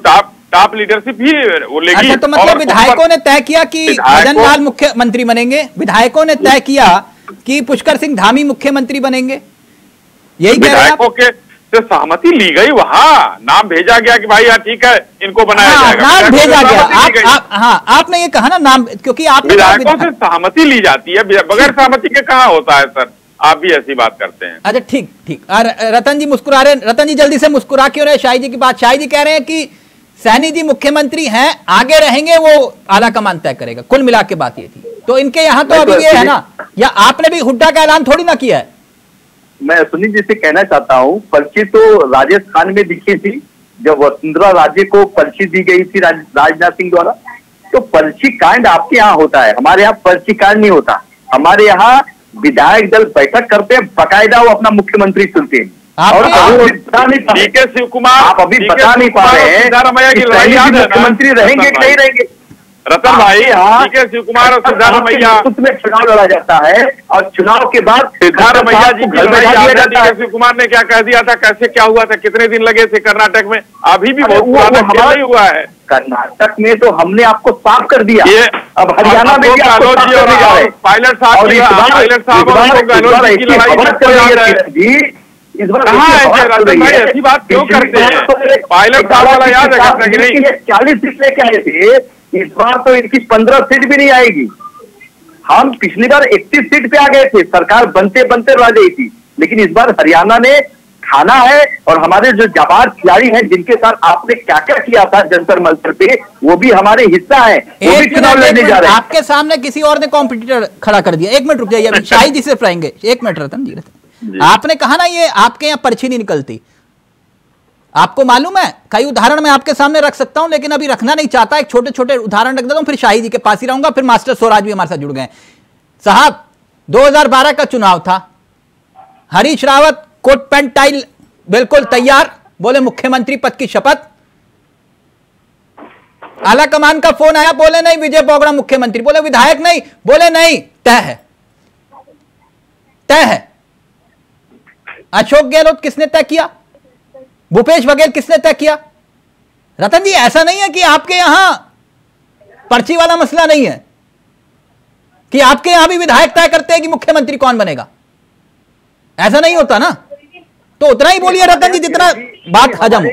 टॉप लीडरशिप ही वो लेगी। अच्छा, तो मतलब विधायकों ने तय किया कि भजन लाल मुख्यमंत्री बनेंगे, विधायकों ने तय किया कि पुष्कर सिंह धामी मुख्यमंत्री बनेंगे, यही कह रहे हैं आप? से सहमति ली गई, वहाँ नाम भेजा गया कि भाई यार ठीक है इनको बनाया जाएगा। नाम भेजा गया, आपने ये कहा ना नाम, क्योंकि आपने विधायकों से सहमति ली जाती है, बगैर सहमति के कहाँ होता है सर? आप भी ऐसी बात करते हैं। अच्छा, ठीक। रतन जी मुस्कुरा रहे, रतन जी जल्दी से मुस्कुरा क्यों रहे शाही जी की बात? शाही जी कह रहे हैं कि सैनी जी मुख्यमंत्री हैं, आगे रहेंगे, वो आला कमान तय करेगा। कुल मिला के बात ये थी। तो इनके यहाँ तो अभी ये है ना, या आपने भी हुड्डा का ऐलान थोड़ी ना किया है? मैं सुनील जी से कहना चाहता हूँ, पर्ची तो राजस्थान में दिखी थी जब वसुंधरा राजे को पर्ची दी गई थी राजनाथ सिंह द्वारा। तो पर्ची कांड आपके यहाँ होता है, हमारे यहाँ पर्ची कांड नहीं होता। हमारे यहाँ विधायक दल बैठक करते हैं, बाकायदा वो अपना मुख्यमंत्री चुनते हैं। और डीके शिव कुमार, आप अभी बता नहीं पा रहे हैं मुख्यमंत्री रहेंगे कि नहीं रहेंगे। रतन भाई, डीके शिव कुमार और सिद्धारमैया में चुनाव लड़ा जाता है और चुनाव के बाद सिद्धारमैया जी की डीके शिव कुमार ने क्या कह दिया था, कैसे क्या हुआ था, कितने दिन लगे थे कर्नाटक में, अभी भी बहुत पुराना नहीं हुआ है। कर्नाटक में तो हमने आपको साफ कर दिया, अब हरियाणा में भी पायलट साहब इस बार ऐसी बात क्यों करते हैं? पायलट साहब वाला याद है कि नहीं? 40 सीट लेके आए थे, इस बार तो इनकी 15 सीट भी नहीं आएगी। हम पिछली बार 31 सीट पे आ गए थे, सरकार बनते बनते रह गई थी, लेकिन इस बार हरियाणा ने खाना है और हमारे जो जाबाज खिलाड़ी हैं जिनके साथ आपने क्या क्या किया था जंतर मंतर पे, वो भी हमारे हिस्सा है, वो भी चुनाव लड़ने जा रहे हैं। आपके सामने किसी और ने कॉम्पिटिटर खड़ा कर दिया। एक मिनट रुक जाइए, शाही जी से फ्राएंगे। एक मिनट रतन जी, आपने कहा ना ये आपके यहाँ पर्ची नहीं निकलती, आपको मालूम है कई उदाहरण मैं आपके सामने रख सकता हूं, लेकिन अभी रखना नहीं चाहता। एक छोटे छोटे उदाहरण रख देता हूं, फिर शाही जी के पास ही रहूंगा, फिर मास्टर स्वराज भी हमारे साथ जुड़ गए। साहब 2012 का चुनाव था, Harish Rawat coat pant tie बिल्कुल तैयार, बोले मुख्यमंत्री पद की शपथ। आला कमान का फोन आया, बोले नहीं विजय बोगड़ा मुख्यमंत्री, बोले विधायक नहीं, बोले नहीं तय है, तय है। अशोक गहलोत किसने तय किया? भूपेश बघेल किसने तय किया? रतन जी ऐसा नहीं है कि आपके यहां पर्ची वाला मसला नहीं है, कि आपके यहां भी विधायक तय करते हैं कि मुख्यमंत्री कौन बनेगा, ऐसा नहीं होता ना। तो उतना ही बोलिए रतन जी जितना बात हजम।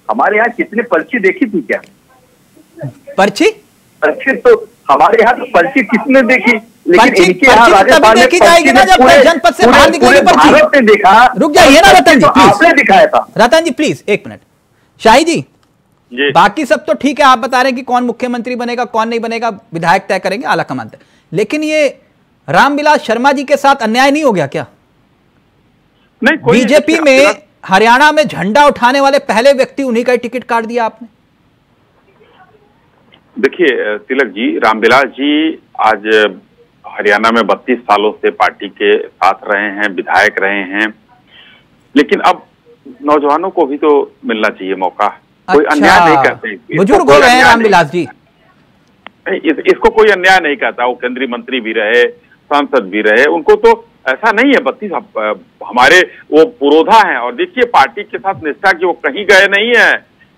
हमारे यहाँ कितने पर्ची देखी थी क्या? पर्ची तो हमारे यहाँ तो पर्ची किसने देखी, लेकिन इनके यहाँ राजस्थान देखी जाएगी ना जब जनपद से बाहर निकलेगी पर्ची। भारत ने देखा, रुक जाइए ना रतन जी, आपने दिखाया था। रतन जी प्लीज एक मिनट। शाही जी बाकी सब तो ठीक है, आप बता रहे हैं कि कौन मुख्यमंत्री बनेगा कौन नहीं बनेगा विधायक तय करेंगे, आला कमान तय, लेकिन ये रामविलास शर्मा जी के साथ अन्याय नहीं हो गया क्या? नहीं, बीजेपी में हरियाणा में झंडा उठाने वाले पहले व्यक्ति उन्हीं का ही टिकट काट दिया आपने। देखिए तिलक जी, रामविलास जी आज हरियाणा में 32 सालों से पार्टी के साथ रहे हैं, विधायक रहे हैं, लेकिन अब नौजवानों को भी तो मिलना चाहिए मौका। कोई अन्याय नहीं कहते, बुजुर्ग हो गए हैं रामविलास जी, इसको कोई अन्याय नहीं कहता। वो केंद्रीय मंत्री भी रहे, सांसद भी रहे, उनको तो ऐसा नहीं है। 32 हमारे वो पुरोधा हैं, और देखिए पार्टी के साथ निष्ठा की वो कहीं गए नहीं है।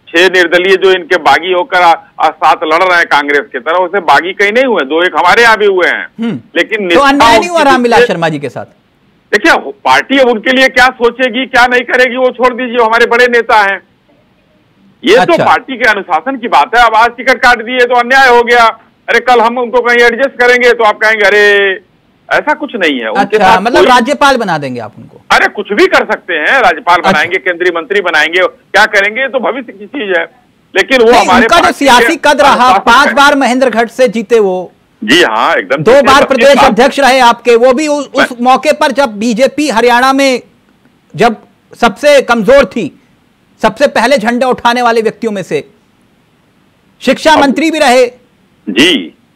6 निर्दलीय जो इनके बागी होकर साथ लड़ रहे हैं कांग्रेस की तरह, उसे बागी कहीं नहीं हुए, 2-1 हमारे यहाँ भी हुए हैं, लेकिन तो अन्याय नहीं हुआ रामविलास शर्मा जी के साथ। देखिए पार्टी अब उनके लिए क्या सोचेगी क्या नहीं करेगी वो छोड़ दीजिए, हमारे बड़े नेता हैं, ये तो पार्टी के अनुशासन की बात है। अब आज टिकट काट दिए तो अन्याय हो गया, अरे कल हम उनको कहीं एडजस्ट करेंगे तो आप कहेंगे अरे ऐसा कुछ नहीं है। अच्छा, मतलब राज्यपाल बना देंगे आप उनको? अरे कुछ भी कर सकते हैं, राज्यपाल बनाएंगे, केंद्रीय मंत्री बनाएंगे, क्या करेंगे तो भविष्य की चीज है, लेकिन वो हमारे जो सियासी कद रहा, 5 बार महेंद्रगढ़ से जीते वो, जी हाँ एकदम, 2 बार प्रदेश अध्यक्ष रहे आपके, वो भी उस मौके पर जब बीजेपी हरियाणा में जब सबसे कमजोर थी, सबसे पहले झंडा उठाने वाले व्यक्तियों में से, शिक्षा मंत्री भी रहे जी,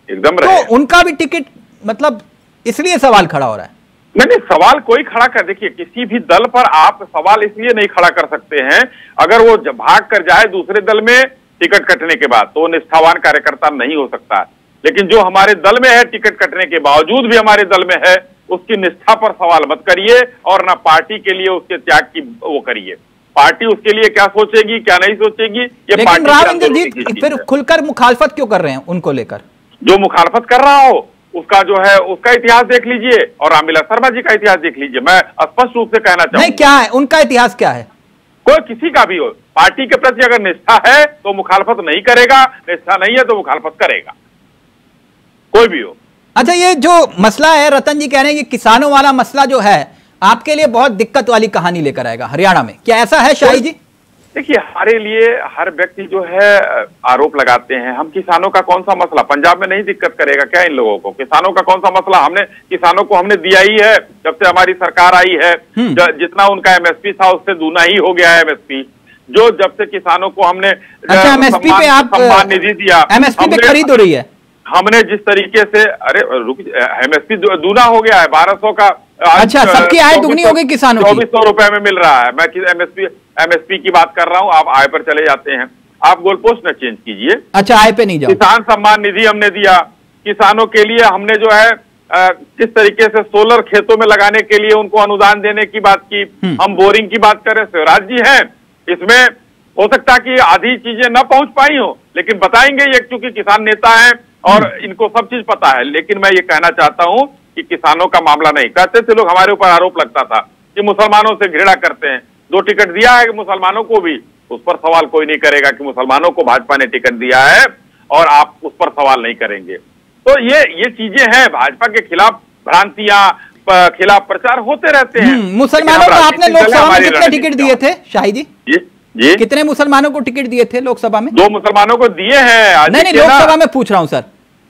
एकदम रहे, तो उनका भी टिकट, मतलब इसलिए सवाल खड़ा हो रहा है। नहीं, सवाल कोई खड़ा कर, देखिए किसी भी दल पर आप सवाल इसलिए नहीं खड़ा कर सकते हैं, अगर वो भाग कर जाए दूसरे दल में टिकट कटने के बाद तो निष्ठावान कार्यकर्ता नहीं हो सकता, लेकिन जो हमारे दल में है टिकट कटने के बावजूद भी हमारे दल में है, उसकी निष्ठा पर सवाल मत करिए, और ना पार्टी के लिए उसके त्याग की वो करिए। पार्टी उसके लिए क्या सोचेगी क्या नहीं सोचेगी, ये पार्टी। राव इंद्रजीत फिर खुलकर मुखालफत क्यों कर रहे हैं उनको लेकर? जो मुखालफत कर रहा हो उसका जो है उसका इतिहास देख लीजिए, और रामविलास शर्मा जी का इतिहास देख लीजिए। मैं स्पष्ट रूप से कहना चाहूंगा, नहीं क्या है उनका इतिहास, क्या है? कोई किसी का भी हो, पार्टी के प्रति अगर निष्ठा है तो मुखालफत नहीं करेगा, निष्ठा नहीं है तो मुखालफत करेगा, कोई भी हो। अच्छा, ये जो मसला है, रतन जी कह रहे हैं कि किसानों वाला मसला जो है आपके लिए बहुत दिक्कत वाली कहानी लेकर आएगा हरियाणा में, क्या ऐसा है शाही जी? देखिए हमारे लिए हर व्यक्ति जो है आरोप लगाते हैं, हम किसानों का कौन सा मसला, पंजाब में नहीं दिक्कत करेगा क्या इन लोगों को? किसानों का कौन सा मसला, हमने किसानों को हमने दिया ही है जब से हमारी सरकार आई है, जितना उनका एमएसपी था उससे दूना ही हो गया है एमएसपी, जो जब से किसानों को हमने एमएसपी पे आप सम्मान निधि दिया, एमएसपी पे खरीद हो रही है, हमने जिस तरीके से, अरे एमएसपी दूना हो गया है, 1200 का, अच्छा सबकी आय दुगनी हो गई किसानों की, 2400 रुपए में मिल रहा है। मैं एमएसपी की बात कर रहा हूँ, आप आय पर चले जाते हैं। आप गोल पोस्ट न चेंज कीजिए। अच्छा, आय पे नहीं जाओ। किसान सम्मान निधि हमने दिया, किसानों के लिए हमने जो है किस तरीके से सोलर खेतों में लगाने के लिए उनको अनुदान देने की बात की, हम बोरिंग की बात करें। शिवराज जी हैं, इसमें हो सकता है कि आधी चीजें न पहुंच पाई हो, लेकिन बताएंगे ये, क्योंकि किसान नेता हैं और इनको सब चीज पता है। लेकिन मैं ये कहना चाहता हूं कि किसानों का मामला नहीं। कहते थे लोग, हमारे ऊपर आरोप लगता था कि मुसलमानों से घृणा करते हैं। 2 टिकट दिया है मुसलमानों को भी, उस पर सवाल कोई नहीं करेगा कि मुसलमानों को भाजपा ने टिकट दिया है और आप उस पर सवाल नहीं करेंगे। तो ये चीजें हैं, भाजपा के खिलाफ भ्रांतियां, खिलाफ प्रचार होते रहते हैं। मुसलमानों को आपने लोकसभा में कितने टिकट दिए थे शाही जी? जी, कितने मुसलमानों को टिकट दिए थे लोकसभा में? 2 मुसलमानों को दिए हैं। नहीं, लोकसभा में पूछ रहा हूं सर।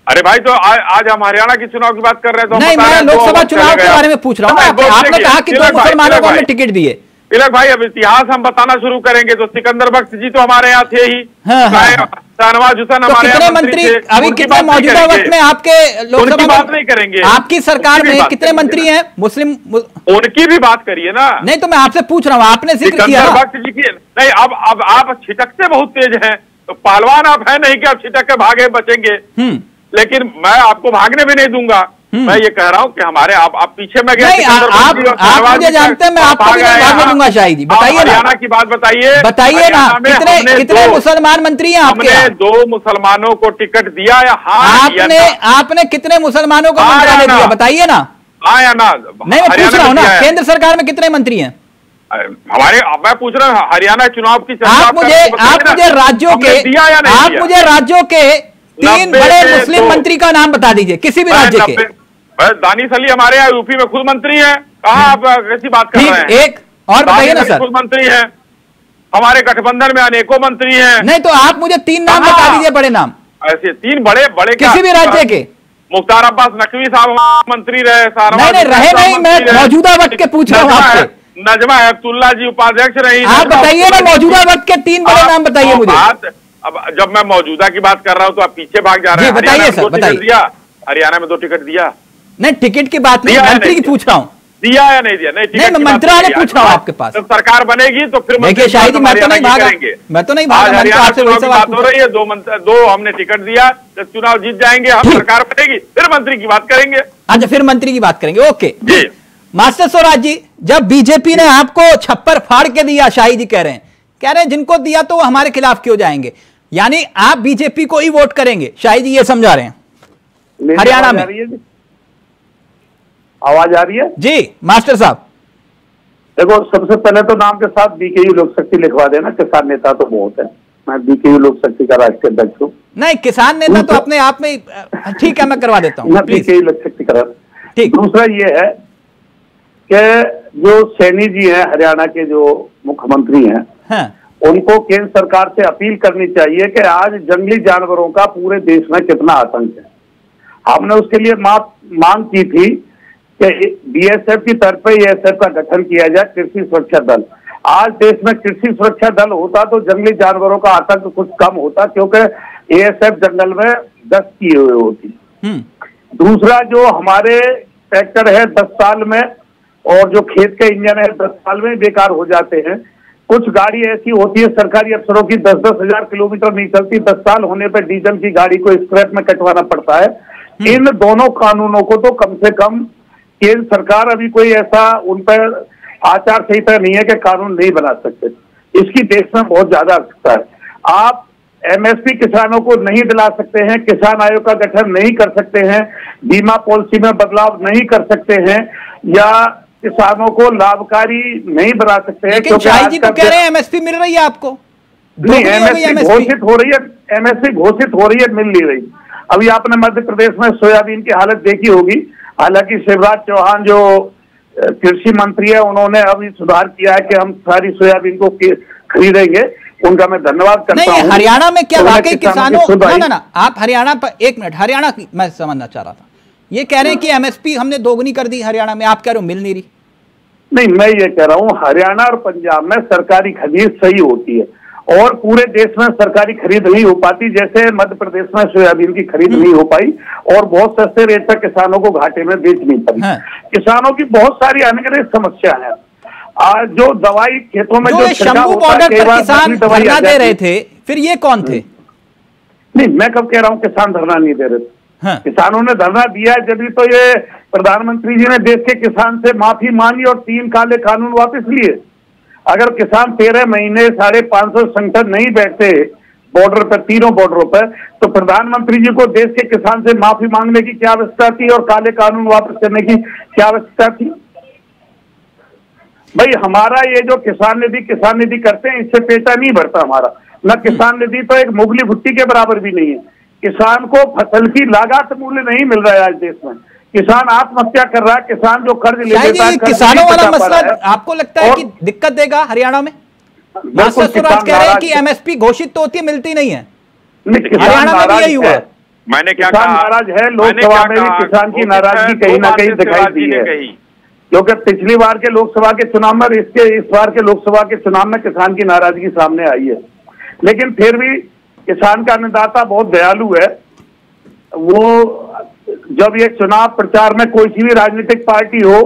अरे भाई, तो आज हम हरियाणा के चुनाव की बात कर रहे हैं, तो नहीं, मैं लोकसभा चुनाव के बारे में पूछ रहा हूँ। आपने कहा कि 2 मुसलमानों को हमने टिकट दिए। तिलक भाई, अब इतिहास हम बताना शुरू करेंगे तो सिकंदर बख्श जी तो हमारे यहाँ थे ही, शाहनवाज हुसैन हमारे कितने मंत्री अभी कितने मौजूदा वक्त में आपके लोकसभा बात नहीं करेंगे? आपकी सरकार में कितने मंत्री हैं मुस्लिम? उनकी भी बात करिए ना। नहीं, तो मैं आपसे पूछ रहा हूँ, आपने जिक्र किया बख्श जी की। नहीं, अब आप छिटकते बहुत तेज हैं, तो पहलवान आप है नहीं कि आप छिटक के भागे बचेंगे, लेकिन मैं आपको भागने भी नहीं दूंगा। मैं ये कह रहा हूँ कि हमारे आप पीछे में गए। आप मुझे जानते हैं, मैं आपको भी नहीं भागने दूंगा शाही जी। बताइए ना, हरियाणा की बात बताइए ना, कितने मुसलमान मंत्री हैं आपके? हमने 2 मुसलमानों को टिकट दिया या आपने कितने मुसलमानों को मंत्रालय दिया? बताइए ना। हाँ या ना? नहीं, मैं पूछ रहा हूँ ना, केंद्र सरकार में कितने मंत्री हैं हमारे? मैं पूछ रहा हूँ हरियाणा चुनाव की चर्चा। आप मुझे राज्यों के 3 बड़े मुस्लिम मंत्री का नाम बता दीजिए, किसी भी राज्य के। दानिश अली हमारे यहाँ यूपी में खुद मंत्री हैं। कहाँ आप कैसी बात कर रहे हैं? एक और बताइए ना सर। खुद मंत्री हैं, हमारे गठबंधन में अनेकों मंत्री हैं। नहीं, तो आप मुझे 3 नाम बता दीजिए, बड़े नाम। ऐसे 3 बड़े किसी भी राज्य के। मुख्तार अब्बास नकवी साहब मंत्री रहे, नहीं रहे नहीं, मैं मौजूदा वक्त के पूछ रहा हूँ आपसे। नजमा अब्दुल्ला जी उपाध्यक्ष रही। आप बताइए ना, मौजूदा वक्त के 3 बड़े नाम बताइए मुझे। अब जब मैं मौजूदा की बात कर रहा हूँ तो आप पीछे भाग जा रहे हैं। बताइए सर, बताइए। हरियाणा में 2 टिकट दिया? नहीं, टिकट की बात नहीं, मंत्री की पूछ रहा हूँ। दिया या नहीं दिया? नहीं, मैं मंत्रालय पूछ रहा हूँ आपके पास। जब सरकार बनेगी तो फिर देखिए शाही जी, मैं तो नहीं भागा, हरियाणा चुनाव की बात हो रही है। 2 हमने टिकट दिया, जब चुनाव जीत जाएंगे, हम सरकार बनेगी, फिर मंत्री की बात करेंगे। अच्छा, फिर मंत्री की बात करेंगे। ओके जी। मास्टर स्वराज जी, जब बीजेपी ने आपको छप्पर फाड़ के दिया, शाही जी कह रहे हैं जिनको दिया तो वो हमारे खिलाफ क्यों जाएंगे, यानी आप बीजेपी को ही वोट करेंगे, शाही जी ये समझा रहे हैं हरियाणा में। आवाज आ रही है जी मास्टर साहब? देखो, सबसे पहले तो नाम के साथ बीकेयू लोक शक्ति लिखवा देना, किसान नेता तो बहुत है। मैं बीकेयू लोक शक्ति का राष्ट्रीय अध्यक्ष हूँ। नहीं, किसान नेता तो अपने आप में ठीक है, मैं करवा देता हूँ। मैं बीकेयू लोक शक्ति करा। ठीक। दूसरा ये है कि जो सैनी जी हैं, हरियाणा के जो मुख्यमंत्री हैं, उनको केंद्र सरकार से अपील करनी चाहिए कि आज जंगली जानवरों का पूरे देश में कितना आतंक है। हमने उसके लिए मांग की थी कि बीएसएफ की तरफ से एएसएफ का गठन किया जाए, कृषि सुरक्षा दल। आज देश में कृषि सुरक्षा दल होता तो जंगली जानवरों का आतंक कुछ कम होता, क्योंकि एएसएफ जंगल में गश्त किए हुए होती। दूसरा, जो हमारे ट्रैक्टर है 10 साल में, और जो खेत के इंजन है 10 साल में बेकार हो जाते हैं। कुछ गाड़ी ऐसी होती है सरकारी अफसरों की 10-10 हजार किलोमीटर नहीं चलती, 10 साल होने पर डीजल की गाड़ी को स्क्रैप में कटवाना पड़ता है। इन दोनों कानूनों को तो कम से कम केंद्र सरकार, अभी कोई ऐसा उन पर आचार संहिता नहीं है कि कानून नहीं बना सकते, इसकी देश में बहुत ज्यादा आवश्यकता है। आप एमएसपी किसानों को नहीं दिला सकते हैं, किसान आयोग का गठन नहीं कर सकते हैं, बीमा पॉलिसी में बदलाव नहीं कर सकते हैं, या किसानों को लाभकारी नहीं बना सकते हैं। लेकिन शाही जी तो कह रहे हैं एमएसपी मिल रही है आपको। नहीं, एमएसपी घोषित हो रही है, एमएसपी घोषित हो रही है, मिल नहीं रही। अभी आपने मध्य प्रदेश में सोयाबीन की हालत देखी होगी। हालांकि शिवराज चौहान जो कृषि मंत्री है, उन्होंने अभी सुधार किया है कि हम सारी सोयाबीन को खरीदेंगे, उनका मैं धन्यवाद करता हूं। हरियाणा में क्या वाकई किसानों ना आप हरियाणा पर 1 मिनट, हरियाणा की मैं समझना चाह रहा था। ये कह रहे हैं कि एमएसपी हमने दोगुनी कर दी हरियाणा में, आप कह रहे हो मिल नहीं रही। नहीं, मैं ये कह रहा हूँ हरियाणा और पंजाब में सरकारी खरीद सही होती है, और पूरे देश में सरकारी खरीद नहीं हो पाती। जैसे मध्य प्रदेश में सोयाबीन की खरीद नहीं हो पाई, और बहुत सस्ते रेट पर किसानों को घाटे में बेचनी पड़ी। किसानों की बहुत सारी अनेक समस्या है। आज जो दवाई खेतों में जो शंभू बॉर्डर पर किसान धरना दे रहे थे, फिर ये कौन थे? नहीं, मैं कब कह रहा हूं किसान धरना नहीं दे रहे थे। हाँ। किसानों ने धरना दिया है, जब तो ये प्रधानमंत्री जी ने देश के किसान से माफी मांगी और 3 काले कानून वापस लिए। अगर किसान 13 महीने 550 संगठन नहीं बैठते बॉर्डर पर, तीनों बॉर्डरों पर, तो प्रधानमंत्री जी को देश के किसान से माफी मांगने की क्या आवश्यकता थी और काले कानून वापस करने की क्या आवश्यकता थी? भाई हमारा ये जो किसान निधि करते हैं, इससे पेटा नहीं भरता हमारा। न किसान निधि तो एक मुगली भुट्टी के बराबर भी नहीं है। किसान को फसल की लागत मूल्य नहीं मिल रहा है आज देश में। किसान आत्महत्या कर रहा है, किसान जो कर्ज ले लेता है, किसानों वाला मसला आपको लगता है कि दिक्कत देगा हरियाणा में? मास्टर स्वराज कह रहे हैं कि एमएसपी घोषित तो होती है, मिलती नहीं है। हरियाणा में भी यही हुआ। मैंने क्या कहा, नाराज है। लोकसभा में भी किसान की नाराजगी कहीं ना कहीं दिखाई दी है, क्योंकि पिछली बार के लोकसभा के चुनाव में, इस बार के लोकसभा के चुनाव में किसान की नाराजगी सामने आई है। लेकिन फिर भी किसान का अन्नदाता बहुत दयालु है। वो जब ये चुनाव प्रचार में कोई सी भी राजनीतिक पार्टी हो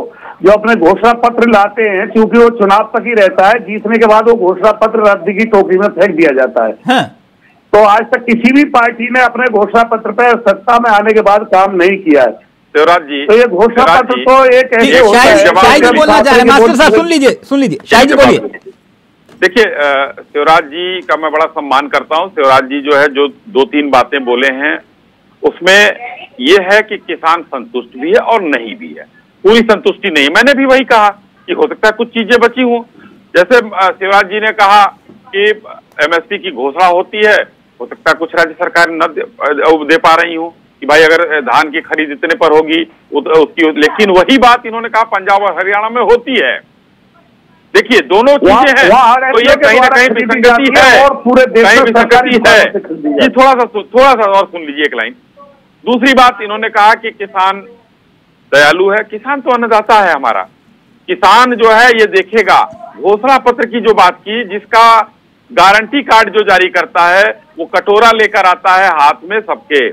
जो अपने घोषणा पत्र लाते हैं, क्योंकि वो चुनाव तक ही रहता है, जीतने के बाद वो घोषणा पत्र रद्दी की टोकरी में फेंक दिया जाता है। हाँ। तो आज तक किसी भी पार्टी ने अपने घोषणा पत्र पर सत्ता में आने के बाद काम नहीं किया है। शिवराज जी, तो ये घोषणा पत्र तो एक ऐसे होता है। बोलना चाह रहे हैं मास्टर साहब, सुन लीजिए शाहिद जी बोलिए। देखिए, शिवराज जी का मैं बड़ा सम्मान करता हूं। शिवराज जी जो है, जो 2-3 बातें बोले हैं, उसमें यह है कि किसान संतुष्ट भी है और नहीं भी है, पूरी संतुष्टि नहीं। मैंने भी वही कहा कि हो सकता है कुछ चीजें बची हों। जैसे शिवराज जी ने कहा कि एमएसपी की घोषणा होती है, हो सकता है कुछ राज्य सरकार न दे पा रही हूं कि भाई अगर धान की खरीद इतने पर होगी उसकी, लेकिन वही बात इन्होंने कहा पंजाब और हरियाणा में होती है। देखिए, दोनों चीजें हैं, तो ये कहीं ना कहीं विसंगति है और पूरे देश में विसंगति है। ये थोड़ा सा और सुन लीजिए एक लाइन। दूसरी बात, इन्होंने कहा कि किसान दयालु है। किसान तो अन्नदाता है हमारा। किसान जो है ये देखेगा। घोषणा पत्र की जो बात की, जिसका गारंटी कार्ड जो जारी करता है, वो कटोरा लेकर आता है हाथ में सबके।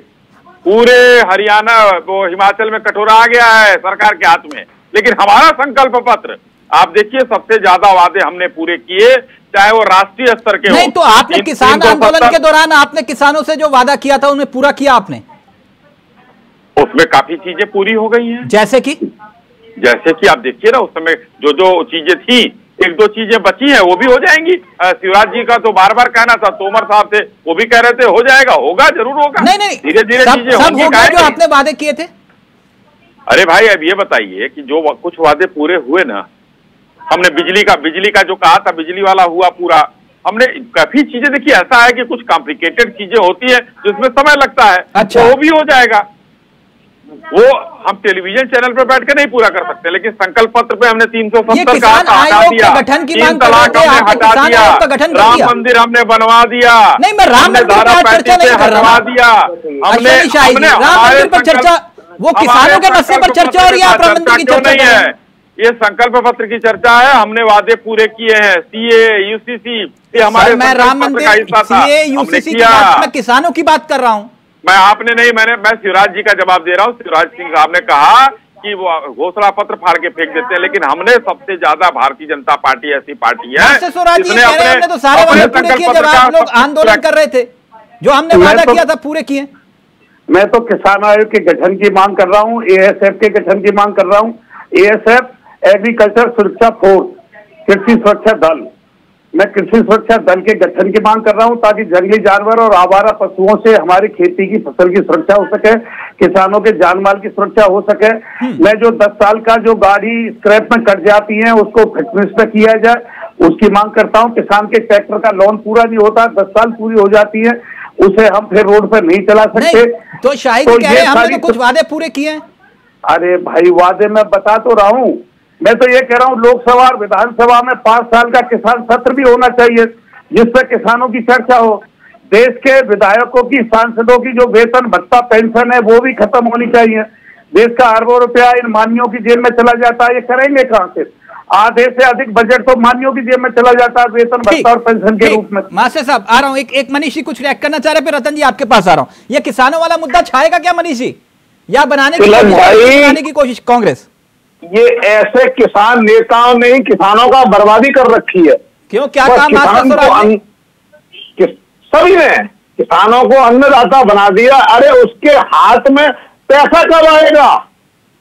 पूरे हरियाणा, वो हिमाचल में कटोरा आ गया है सरकार के हाथ में, लेकिन हमारा संकल्प पत्र आप देखिए, सबसे ज्यादा वादे हमने पूरे किए, चाहे वो राष्ट्रीय स्तर के नहीं। तो आपने किसान आंदोलन के दौरान आपने किसानों से जो वादा किया था उन्हें पूरा किया आपने? उसमें काफी चीजें पूरी हो गई हैं। जैसे कि आप देखिए ना, उस समय जो चीजें थी, 1-2 चीजें बची हैं, वो भी हो जाएंगी। शिवराज जी का तो बार बार कहना था, तोमर साहब थे, वो भी कह रहे थे हो जाएगा, होगा, जरूर होगा। नहीं, धीरे धीरे चीजें होंगी। जो आपने वादे किए थे। अरे भाई, अब ये बताइए कि जो कुछ वादे पूरे हुए ना, हमने बिजली का जो कहा था, बिजली वाला हुआ पूरा। हमने काफी चीजें देखी। ऐसा है कि कुछ कॉम्प्लिकेटेड चीजें होती है जिसमें समय लगता है। अच्छा। तो वो भी हो जाएगा। वो हम टेलीविजन चैनल पर बैठ के नहीं पूरा कर सकते, लेकिन संकल्प पत्र पे हमने 370 का हटा दिया, 3 तलाक हमने हटा दिया, राम मंदिर हमने बनवा दिया। नहीं, मैं राम मंदिर पर चर्चा नहीं कर रहा, दिया हमने राम मंदिर पर चर्चा, वो किसानों के मसले पर चर्चा हो रही है, राम मंदिर की चर्चा नहीं है। ये संकल्प पत्र की चर्चा है। हमने वादे पूरे किए हैं। सीए, यूसीसी, ये हमारे मैं राम मंदिर, सीए, यूसीसी की बात, मैं किसानों की बात कर रहा हूँ। मैं शिवराज जी का जवाब दे रहा हूँ। शिवराज सिंह साहब ने कहा कि वो घोषणा पत्र फाड़ के फेंक देते हैं, लेकिन हमने सबसे ज्यादा, भारतीय जनता पार्टी ऐसी पार्टी है जिसने हमने तो सारे वादे पूरे किए जब आप लोग आंदोलन कर रहे थे। जो हमने वादा किया था पूरे किए। मैं तो किसान आयोग के गठन की मांग कर रहा हूँ, एएसएफ के गठन की मांग कर रहा हूँ। एएसएफ एग्रीकल्चर सुरक्षा फोर्स, कृषि सुरक्षा दल। मैं कृषि सुरक्षा दल के गठन की मांग कर रहा हूं, ताकि जंगली जानवर और आवारा पशुओं से हमारी खेती की फसल की सुरक्षा हो सके, किसानों के जान माल की सुरक्षा हो सके। मैं जो 10 साल का जो गाड़ी स्क्रैप में कट जाती है उसको फिटनेस पे किया जाए, उसकी मांग करता हूं। किसान के ट्रैक्टर का लोन पूरा नहीं होता, 10 साल पूरी हो जाती है, उसे हम फिर रोड पर नहीं चला सकते। तो शायद कह रहे हैं हमने तो कुछ वादे पूरे किए हैं। अरे भाई, वादे मैं बता तो रहा हूँ। मैं तो ये कह रहा हूँ, लोकसभा और विधानसभा में 5 साल का किसान सत्र भी होना चाहिए, जिसपे किसानों की चर्चा हो। देश के विधायकों की, सांसदों की जो वेतन भत्ता पेंशन है, वो भी खत्म होनी चाहिए। देश का अरबों रुपया इन मानियों की जेब में चला जाता है, ये करेंगे कहां से? आधे से अधिक बजट तो मानियों की जेब में चला जाता है वेतन भत्ता और पेंशन के रूप में। मास्टर साहब आ रहा हूँ, एक मनीषी कुछ रिएक्ट करना चाह रहे, फिर रतन जी आपके पास आ रहा हूँ। ये किसानों वाला मुद्दा छाएगा क्या मनीषी, या बनाने की कोशिश कांग्रेस? ये ऐसे किसान नेताओं ने किसानों का बर्बादी कर रखी है। क्यों, क्या काम? सभी ने किसानों को अन्नदाता बना दिया। अरे उसके हाथ में पैसा कब आएगा?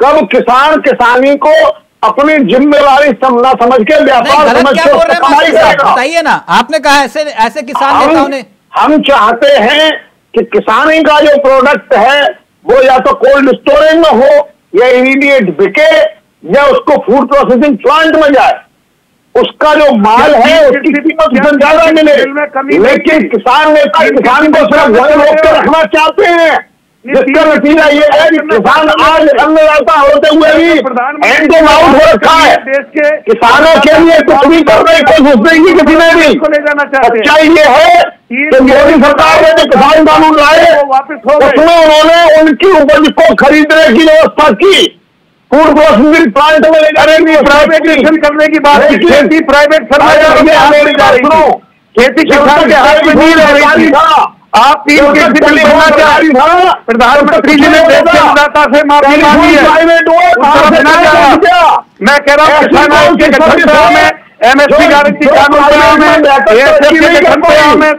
कब किसान किसानी को अपनी जिम्मेवारी ना समझ के व्यापार समझ के कमाई करेगा? बताइए ना, आपने कहा ऐसे किसान नेताओं ने। हम चाहते हैं कि किसानी का जो प्रोडक्ट है वो या तो कोल्ड स्टोरेज में हो या इमीडिएट बिके या उसको फूड प्रोसेसिंग प्लांट में जाए, उसका जो माल है उसकी कीमत ज्यादा मिले। लेकिन किसान नेता किसान को सिर्फ वही रोक के रखना चाहते हैं, जिसका नतीजा ये है कि किसान आज अन्नदाता होते हुए भी हैंड टू माउथ हो रखा है। किसानों के लिए कुछ भी करने की कोशिश नहीं की किसी ने भी। सच्चाई ये है कि मोदी सरकार ने जो किसान कानून लाए उसमें उन्होंने उनकी उपज को खरीदने की व्यवस्था की, फूड प्रोसेसिंग प्लांट में ले जाने की, प्राइवेटाइजेशन करने की बात की, खेती प्राइवेट खेती किसान के हाथ में नहीं रह रही था। आप प्रधानमंत्री जी ने देश के अन्नदाता से माफी मांगी है। मैं कह रहा हूँ किसान आयोग के गठन पे हमें, एमएसपी गारंटी कानून पे हमें, एएसएफ के गठन पे हमें,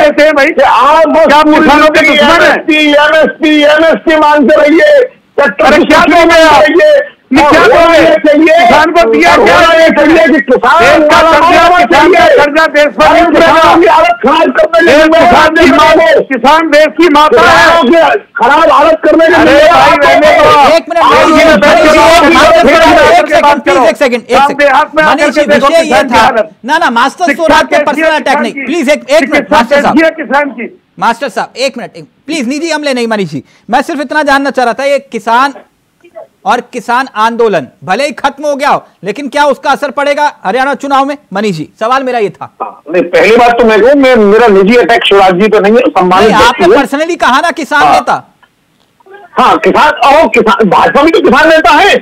देते हैं भाई। आप किसानों के दुश्मन है? एमएसपी मांगते रहिए, अरे क्या दोगे आप? क्या दोगे? किसान को दिया क्या? किसान का कर्जा देश पर नहीं उतरेगा। किसान देश की माता है। खराब हालत करने के लिए एक सेकंड विषय ये था ना मास्टर सोराब के पर्सनल अटैक नहीं। प्लीज एक मिनट मास्टर साहब एक मिनट प्लीज। निजी हमले नहीं मनीष जी, मैं सिर्फ इतना जानना चाह रहा था, ये किसान और किसान आंदोलन भले ही खत्म हो गया हो, लेकिन क्या उसका असर पड़ेगा हरियाणा चुनाव में? मनीष जी सवाल मेरा ये था। नहीं, पहली बात तो मैं मेरा निजी अटैक शिवराज जी तो नहीं है, सम्मानित आपने पर्सनली कहा ना किसान नेता। हाँ किसान भाजपा भी तो किसान नेता है,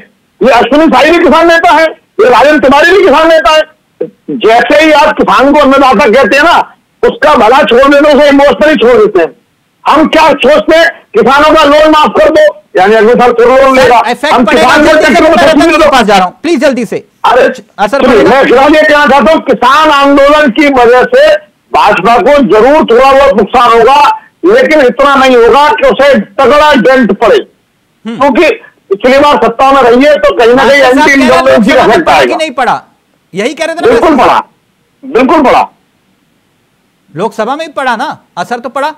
ये अश्विनी साई भी किसान नेता है, ये राजेंद्र तिवारी भी किसान नेता है। जैसे ही आप किसान को अन्नदाता कहते हैं ना, उसका भला छोड़ देते, उसे इमोशनली छोड़ देते हैं। हम क्या सोचते हैं? किसानों का लोन माफ कर दो, यानी अगले साल लोन लेगा। हम किसान के पास जा रहा हूं, प्लीज जल्दी से। अरे असर मैं ये कहना चाहता हूँ, किसान आंदोलन की वजह से भाजपा को जरूर थोड़ा बहुत नुकसान होगा, लेकिन इतना नहीं होगा कि उसे तगड़ा डेंट पड़े, क्योंकि पिछली बार सत्ता में रही है तो कहीं ना कहीं एंटी इंकम्बेंसी का इफेक्ट आएगा। नहीं पड़ा, यही कह रहे थे। बिल्कुल पड़ा, बिल्कुल पड़ा, लोकसभा में भी पड़ा ना, असर तो पड़ा।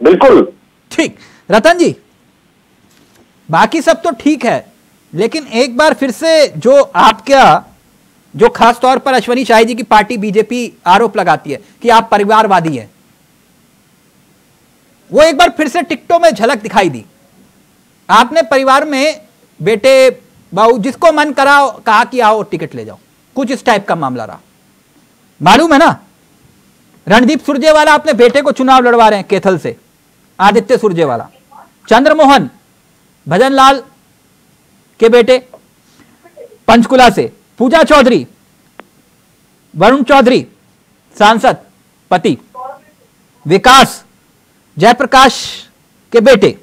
बिल्कुल ठीक। रतन जी बाकी सब तो ठीक है, लेकिन एक बार फिर से जो खास तौर पर अश्विनी शाही जी की पार्टी बीजेपी आरोप लगाती है कि आप परिवारवादी हैं, वो एक बार फिर से टिकटों में झलक दिखाई दी। आपने परिवार में बेटे बाबू जिसको मन करा कहा कि आओ टिकट ले जाओ, कुछ इस टाइप का मामला रहा, मालूम है ना। रणदीप सुरजेवाला अपने बेटे को चुनाव लड़वा रहे हैं कैथल से, आदित्य सुरजेवाला। चंद्रमोहन भजनलाल के बेटे पंचकुला से, पूजा चौधरी, वरुण चौधरी सांसद पति, विकास जयप्रकाश के बेटे,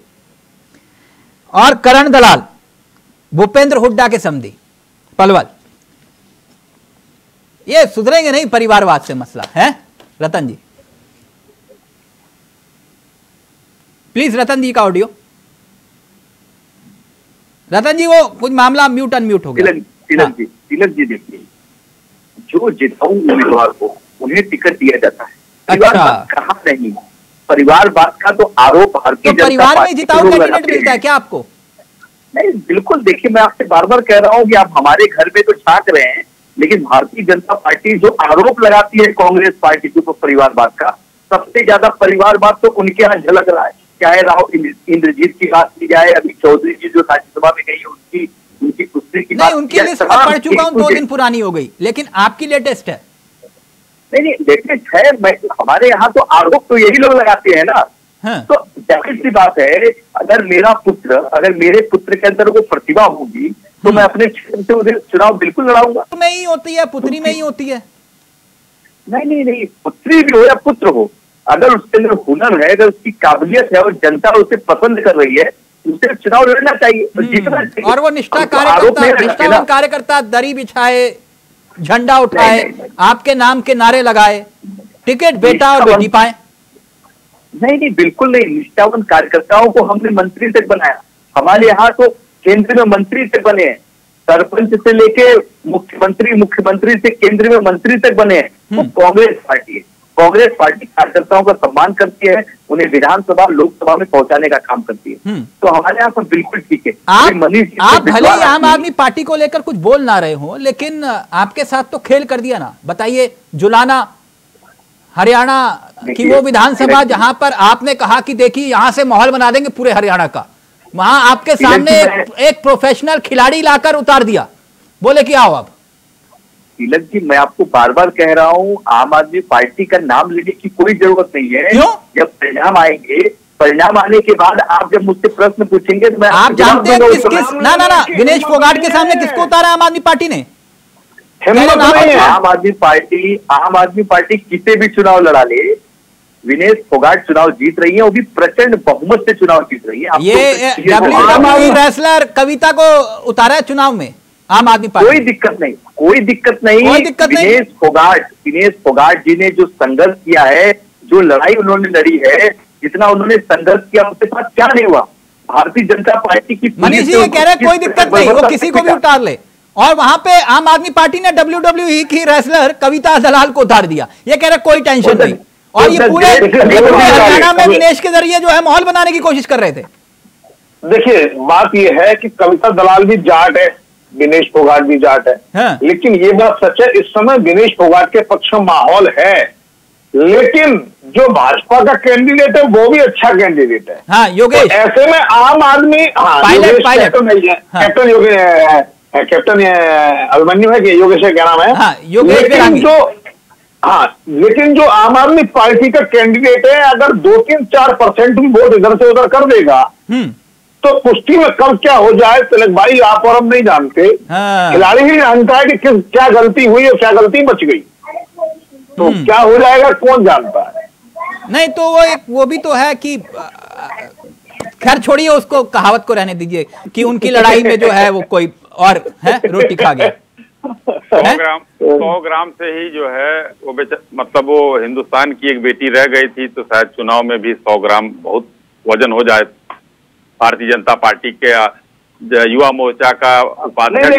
और करण दलाल भूपेंद्र हुड्डा के समधी पलवल। ये सुधरेंगे नहीं परिवारवाद से मसला है। रतन जी प्लीज, रतन जी का ऑडियो। रतन जी वो कुछ मामला म्यूट अनम्यूट हो गया। तिलक जी देखिए, जो जिताऊ उम्मीदवार को उन्हें टिकट दिया जाता है, परिवारवाद कहाँ नहीं, परिवारवाद का तो आरोप भारतीय जनता परिवार में पार्टी जिताऊ कैंडिडेट मिलता है क्या आपको? नहीं, बिल्कुल। देखिए, मैं आपसे बार बार कह रहा हूँ कि आप हमारे घर में तो छाट रहे हैं, लेकिन भारतीय जनता पार्टी जो आरोप लगाती है कांग्रेस पार्टी के ऊपर परिवारवाद का, सबसे ज्यादा परिवारवाद तो उनके यहाँ झलक रहा है। चाहे राव इंद्रजीत की बात की जाए, अभी चौधरी जी जो राज्यसभा में गई है उनकी पुत्री की बात, उनकी लिस्ट में पढ़ चुका हूं, 2 दिन पुरानी हो गई, लेकिन आपकी लेटेस्ट है। नहीं लेटेस्ट है। हमारे यहाँ तो आरोप तो यही लोग लगाते हैं ना। हाँ। तो जाहिर सी बात है, अगर मेरे पुत्र के अंदर वो प्रतिभा होगी तो मैं अपने क्षेत्र से उधर चुनाव बिल्कुल लड़ाऊंगा। में ही होती है, पुत्री में ही होती है। नहीं, पुत्री भी हो या पुत्र हो, अगर उसके अंदर हुनर है, अगर उसकी काबिलियत है और जनता उसे पसंद कर रही है, उसे चुनाव लड़ना चाहिए और जीतना चाहिए। और वो निष्ठावान कार्यकर्ता दरी बिछाए, झंडा उठाए, आपके नाम के नारे लगाए, टिकट बेटा और बेटी पाए? नहीं, बिल्कुल नहीं। निष्ठावान कार्यकर्ताओं को हमने मंत्री तक बनाया। हमारे यहाँ तो केंद्र में मंत्री तक बने हैं, सरपंच से लेके मुख्यमंत्री, मुख्यमंत्री से केंद्र में मंत्री तक बने हैं। वो कांग्रेस पार्टी है। कांग्रेस पार्टी कार्यकर्ताओं का सम्मान करती है, उन्हें विधानसभा लोकसभा में पहुंचाने का काम करती है। तो हमारे यहाँ पर बिल्कुल ठीक है। आप भले ही आम आदमी पार्टी को लेकर कुछ बोल ना रहे हो, लेकिन आपके साथ तो खेल कर दिया ना। बताइए, जुलाना हरियाणा की वो विधानसभा जहां पर आपने कहा कि देखिए यहां से माहौल बना देंगे पूरे हरियाणा का, वहां आपके सामने एक प्रोफेशनल खिलाड़ी लाकर उतार दिया, बोले कि आओ। अब तिलक जी, मैं आपको बार बार कह रहा हूँ, आम आदमी पार्टी का नाम लेने की कोई जरूरत नहीं है। क्यों? जब परिणाम आएंगे, परिणाम आने के बाद आप जब मुझसे प्रश्न पूछेंगे तो मैं आप जानते हैं किस ना विनेश फोगाट के सामने किसको उतारा आम आदमी पार्टी ने? आम आदमी पार्टी किसी भी चुनाव लड़ा ले, विनेश फोगाट चुनाव जीत रही है, वो भी प्रचंड बहुमत से चुनाव जीत रही है। ये WWE रेसलर कविता को उतारा है चुनाव में आम आदमी पार्टी। कोई दिक्कत नहीं, कोई दिक्कत नहीं। विनेश फोगाट जी ने जो संघर्ष किया है, जो लड़ाई उन्होंने लड़ी है, जितना उन्होंने संघर्ष किया, उसके साथ क्या नहीं हुआ। भारतीय जनता पार्टी की मनीष जी ये कह रहे हैं कोई दिक्कत नहीं, वो किसी को भी उतार ले, और वहां पे आम आदमी पार्टी ने WWE की रेसलर कविता दलाल को उतार दिया। ये कह रहे कोई टेंशन नहीं, और ये पूरे हरियाणा में विनेश के जरिए जो है माहौल बनाने की कोशिश कर रहे थे। देखिए, बात ये है कि कविता दलाल भी जाट है, विनेश फोगाट भी जाट है। हाँ। लेकिन ये बात सच है, इस समय विनेश फोगाट के पक्ष में माहौल है, लेकिन जो भाजपा का कैंडिडेट है वो भी अच्छा कैंडिडेट है। हाँ, योगेश। तो ऐसे में आम आदमी कैप्टन अभिमन्यु है कि योगेश है, क्या नाम है? हाँ, योगेश। लेकिन जो आम आदमी पार्टी का कैंडिडेट है, अगर 2-3-4% भी वोट इधर से उधर कर देगा तो कुश्ती में कब क्या हो जाए तिलक भाई आप और हम नहीं जानते। हाँ। खिलाड़ी ही जानता है कि क्या गलती हुई और क्या गलती बच गई, तो क्या हो जाएगा कौन जानता है। नहीं तो वो भी तो है कि खैर छोड़िए, उसको कहावत को रहने दीजिए कि उनकी लड़ाई में जो है वो कोई और है रोटी खा गया। 100 ग्राम से ही जो है वो मतलब वो हिंदुस्तान की एक बेटी रह गई थी, तो शायद चुनाव में भी 100 ग्राम बहुत वजन हो जाए। भारतीय जनता पार्टी के युवा मोर्चा का उपाध्यक्ष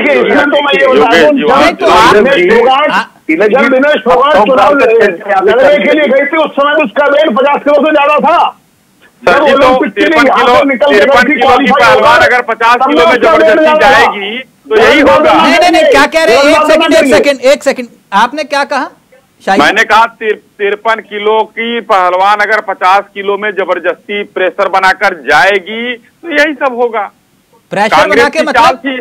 विनेश फोगाट चुनाव लड़ने के लिए गई थी, उस समय उसका वेट 50 किलो से ज्यादा था। सर जी, तो 53 किलो की पहलवान अगर 50 किलो में जबरदस्ती जाएगी तो यही होगा। नहीं, क्या कह रहे हैं? एक सेकंड, आपने क्या कहा? मैंने कहा 53 किलो की पहलवान अगर 50 किलो में जबरदस्ती प्रेशर बनाकर जाएगी तो यही सब होगा। प्रेशर बना के मतलब जी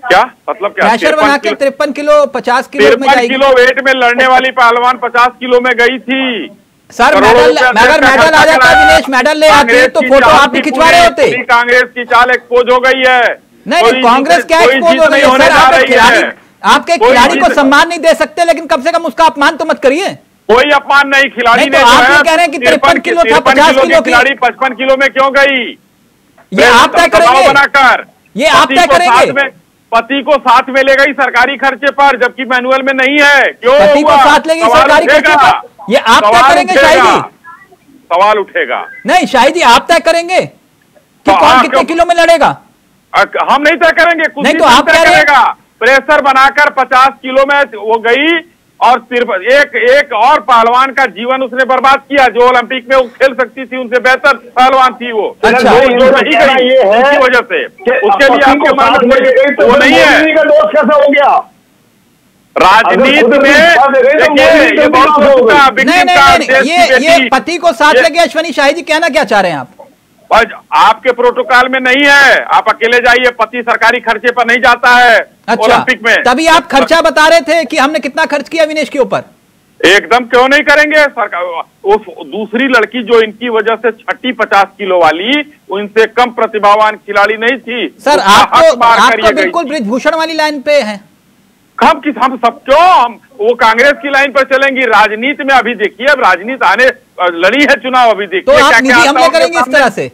क्या मतलब? क्या प्रेशर बना के 53 किलो 50 किलो में जाएगी? 53 किलो वेट में लड़ने वाली पहलवान 50 किलो में गई थी। सर मेडल आ जाता, विनेश मेडल ले आती तो फोटो आप भी खिंचवा रहे होते। कांग्रेस की चाल एक्सपोज हो गई है। नहीं, कांग्रेस क्या एक्सपोज हो गई है? आपके खिलाड़ी को सम्मान नहीं दे सकते, लेकिन कम से कम उसका अपमान तो मत करिए। कोई अपमान नहीं, खिलाड़ी ने आप कह रहे हैं कि 53 किलो था, 50 किलो खिलाड़ी 55 किलो में क्यों गई? ये आप तय करेंगे, ये आप तय करेंगे। पति को साथ में ले गई सरकारी खर्चे पर, जबकि मैनुअल में नहीं है। क्यों पति को साथ ले गई सरकारी खर्चे पर? ये आप तय करेंगे शाही जी? सवाल उठेगा। नहीं शाही जी, आप तय करेंगे कि कौन कितने किलो में लड़ेगा? हम नहीं तय करेंगे, कुछ नहीं तो आप तय करेगा। प्रेशर बनाकर 50 किलो में वो गई और सिर्फ एक और पहलवान का जीवन उसने बर्बाद किया, जो ओलंपिक में वो खेल सकती थी, उनसे बेहतर पहलवान थी वो। अच्छा, जो नहीं गई उसकी वजह से, उसके लिए आपको वो नहीं है। कैसा हो गया राजनीति में? देखिए ये बहुत ये पति को साथ लगे अश्वनी शाही जी, कहना क्या चाह रहे हैं आप? आपके प्रोटोकॉल में नहीं है, आप अकेले जाइए, पति सरकारी खर्चे पर नहीं जाता है। अच्छा, ओलंपिक में तभी आप खर्चा बता रहे थे कि हमने कितना खर्च किया विनेश के ऊपर। एकदम क्यों नहीं करेंगे सरकार। उस दूसरी लड़की जो इनकी वजह से छठी 50 किलो वाली, उनसे कम प्रतिभावान खिलाड़ी नहीं थी। सर आप तो बिल्कुल ब्रिजभूषण वाली लाइन पे हैं। हम सब क्यों, हम वो कांग्रेस की लाइन पर चलेंगी। राजनीति में अभी देखिए, अब राजनीति आने लड़ी है चुनाव, अभी देखिए तो आप निजी हमले करेंगे इस तरह से?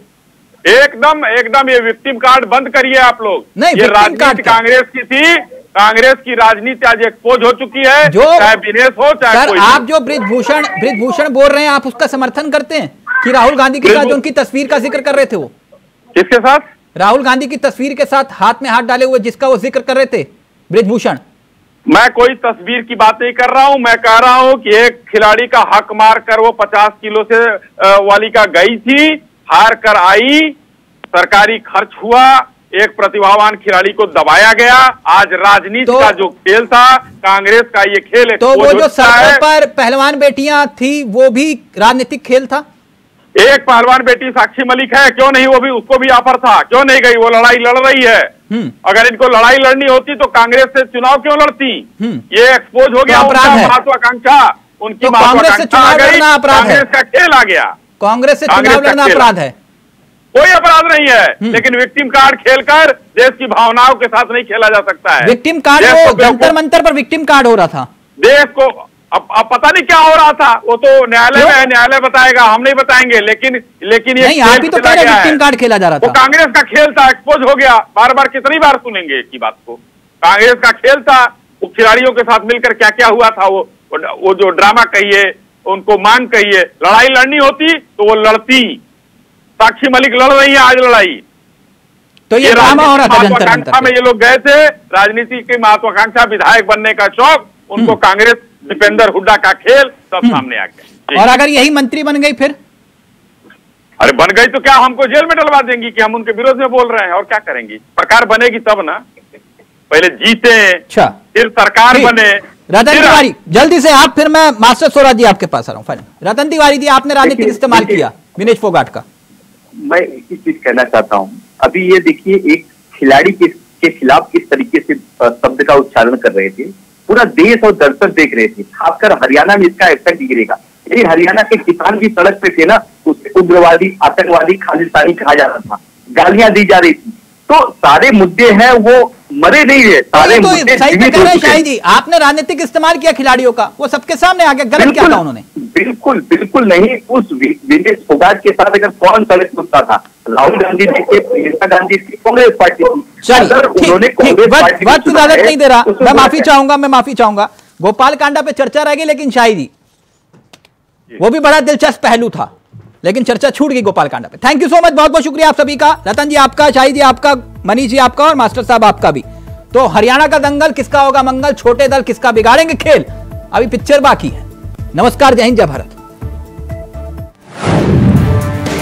एकदम ये विक्टिम कार्ड बंद करिए आप लोग। नहीं, ये राजनीति कांग्रेस की थी, कांग्रेस की राजनीति आज एक्सपोज हो चुकी है, चाहे दिनेश हो चाहे कोई। आप जो ब्रिजभूषण बोल रहे हैं, आप उसका समर्थन करते हैं कि राहुल गांधी के साथ जो उनकी तस्वीर का जिक्र कर रहे थे, वो किसके साथ? राहुल गांधी की तस्वीर के साथ हाथ में हाथ डाले हुए जिसका वो जिक्र कर रहे थे ब्रिजभूषण। मैं कोई तस्वीर की बात नहीं कर रहा हूं, मैं कह रहा हूं कि एक खिलाड़ी का हक मार कर वो 50 किलो से वाली का गई थी, हार कर आई, सरकारी खर्च हुआ, एक प्रतिभावान खिलाड़ी को दबाया गया। आज राजनीति का जो खेल था, कांग्रेस का ये खेल तो वो जो सड़कों पर पहलवान बेटियां थी, वो भी राजनीतिक खेल था। एक पहलवान बेटी साक्षी मलिक है, क्यों नहीं, वो भी, उसको भी ऑफर था, क्यों नहीं गई? वो लड़ाई लड़ रही है। अगर इनको लड़ाई लड़नी होती तो कांग्रेस से चुनाव क्यों लड़ती? ये एक्सपोज हो गया, उनका महत्वाकांक्षा, उनकी महत्वाकांक्षा आ गई, कांग्रेस का खेल आ गया। कांग्रेस से चुनाव लड़ना अपराध है? कोई अपराध नहीं है, लेकिन विक्टिम कार्ड खेलकर देश की भावनाओं के साथ नहीं खेला जा सकता है। विक्टिम कार्ड वो जंतर मंतर पर विक्टिम कार्ड हो रहा था। देश को अब पता नहीं क्या हो रहा था, वो तो न्यायालय में है, न्यायालय बताएगा, हम नहीं बताएंगे। लेकिन ये नहीं, आप भी तो कह रहे हैं विक्टिम कार्ड खेला जा रहा था। वो कांग्रेस का खेल था, एक्सपोज हो गया। बार बार कितनी बार सुनेंगे एक ही बात को? कांग्रेस का खेल था, वो खिलाड़ियों के साथ मिलकर क्या क्या हुआ था, वो जो ड्रामा कहिए, उनको मांग कहिए, लड़ाई लड़नी होती तो वो लड़ती। साक्षी मलिक लड़ रही है आज लड़ाई, तो ये ड्रामा हो रहा था जंतर मंतर में। ये लोग गए थे, राजनीति की महत्वाकांक्षा, विधायक बनने का शौक, उनको कांग्रेस, दीपेंद्र हुड्डा का खेल सब सामने आ गया। और अगर यही मंत्री बन गई फिर? अरे बन गई तो क्या हमको जेल में डलवा देंगी कि हम उनके विरोध में बोल रहे हैं? और क्या करेंगी? सरकार बनेगी तब ना, पहले जीते फिर सरकार बने। रतन तिवारी, जल्दी से आप, फिर मैं मास्टर स्वराज जी आपके पास आ रहा हूँ। रतन तिवारी जी, आपने राजनीतिक इस्तेमाल किया विनेश फोगाट का। मैं एक चीज कहना चाहता हूँ, अभी ये देखिए, एक खिलाड़ी के खिलाफ किस तरीके से शब्द का उच्चारण कर रहे थे, पूरा देश और दर्शक देख रहे थे। खासकर हरियाणा में इसका इफेक्ट गिरेगा। यदि हरियाणा के किसान भी सड़क पे थे ना, उसे उग्रवादी, आतंकवादी, खालिस्तानी कहा जा रहा था, गालियां दी जा रही थी। तो सारे मुद्दे हैं, वो मरे नहीं है, सारे मुद्दे जीवित हो चुके हैं। जी, आपने राजनीतिक इस्तेमाल किया खिलाड़ियों का, वो सबके सामने आ गया। गलत क्या था उन्होंने? बिल्कुल बिल्कुल नहीं। उस विनेश फोगाट के साथ अगर कौन सड़क उठता था? राहुल गांधी जी के, प्रियंका गांधी की कांग्रेस पार्टी थी। अगर उन्होंने कांग्रेस पार्टी, वक्त इजाजत नहीं दे रहा, मैं माफी चाहूंगा। गोपाल कांडा पे चर्चा रह गई, लेकिन शाही जी, वो भी बड़ा दिलचस्प पहलू था, लेकिन चर्चा छूट गई गोपाल कांडा पे। थैंक यू सो मच, बहुत बहुत शुक्रिया आप सभी का। रतन जी आपका, शाही जी आपका, मनीष जी आपका, और मास्टर साहब आपका भी। तो हरियाणा का दंगल किसका होगा मंगल, छोटे दल किसका बिगाड़ेंगे खेल, अभी पिक्चर बाकी है। नमस्कार, जय हिंद, जय भारत।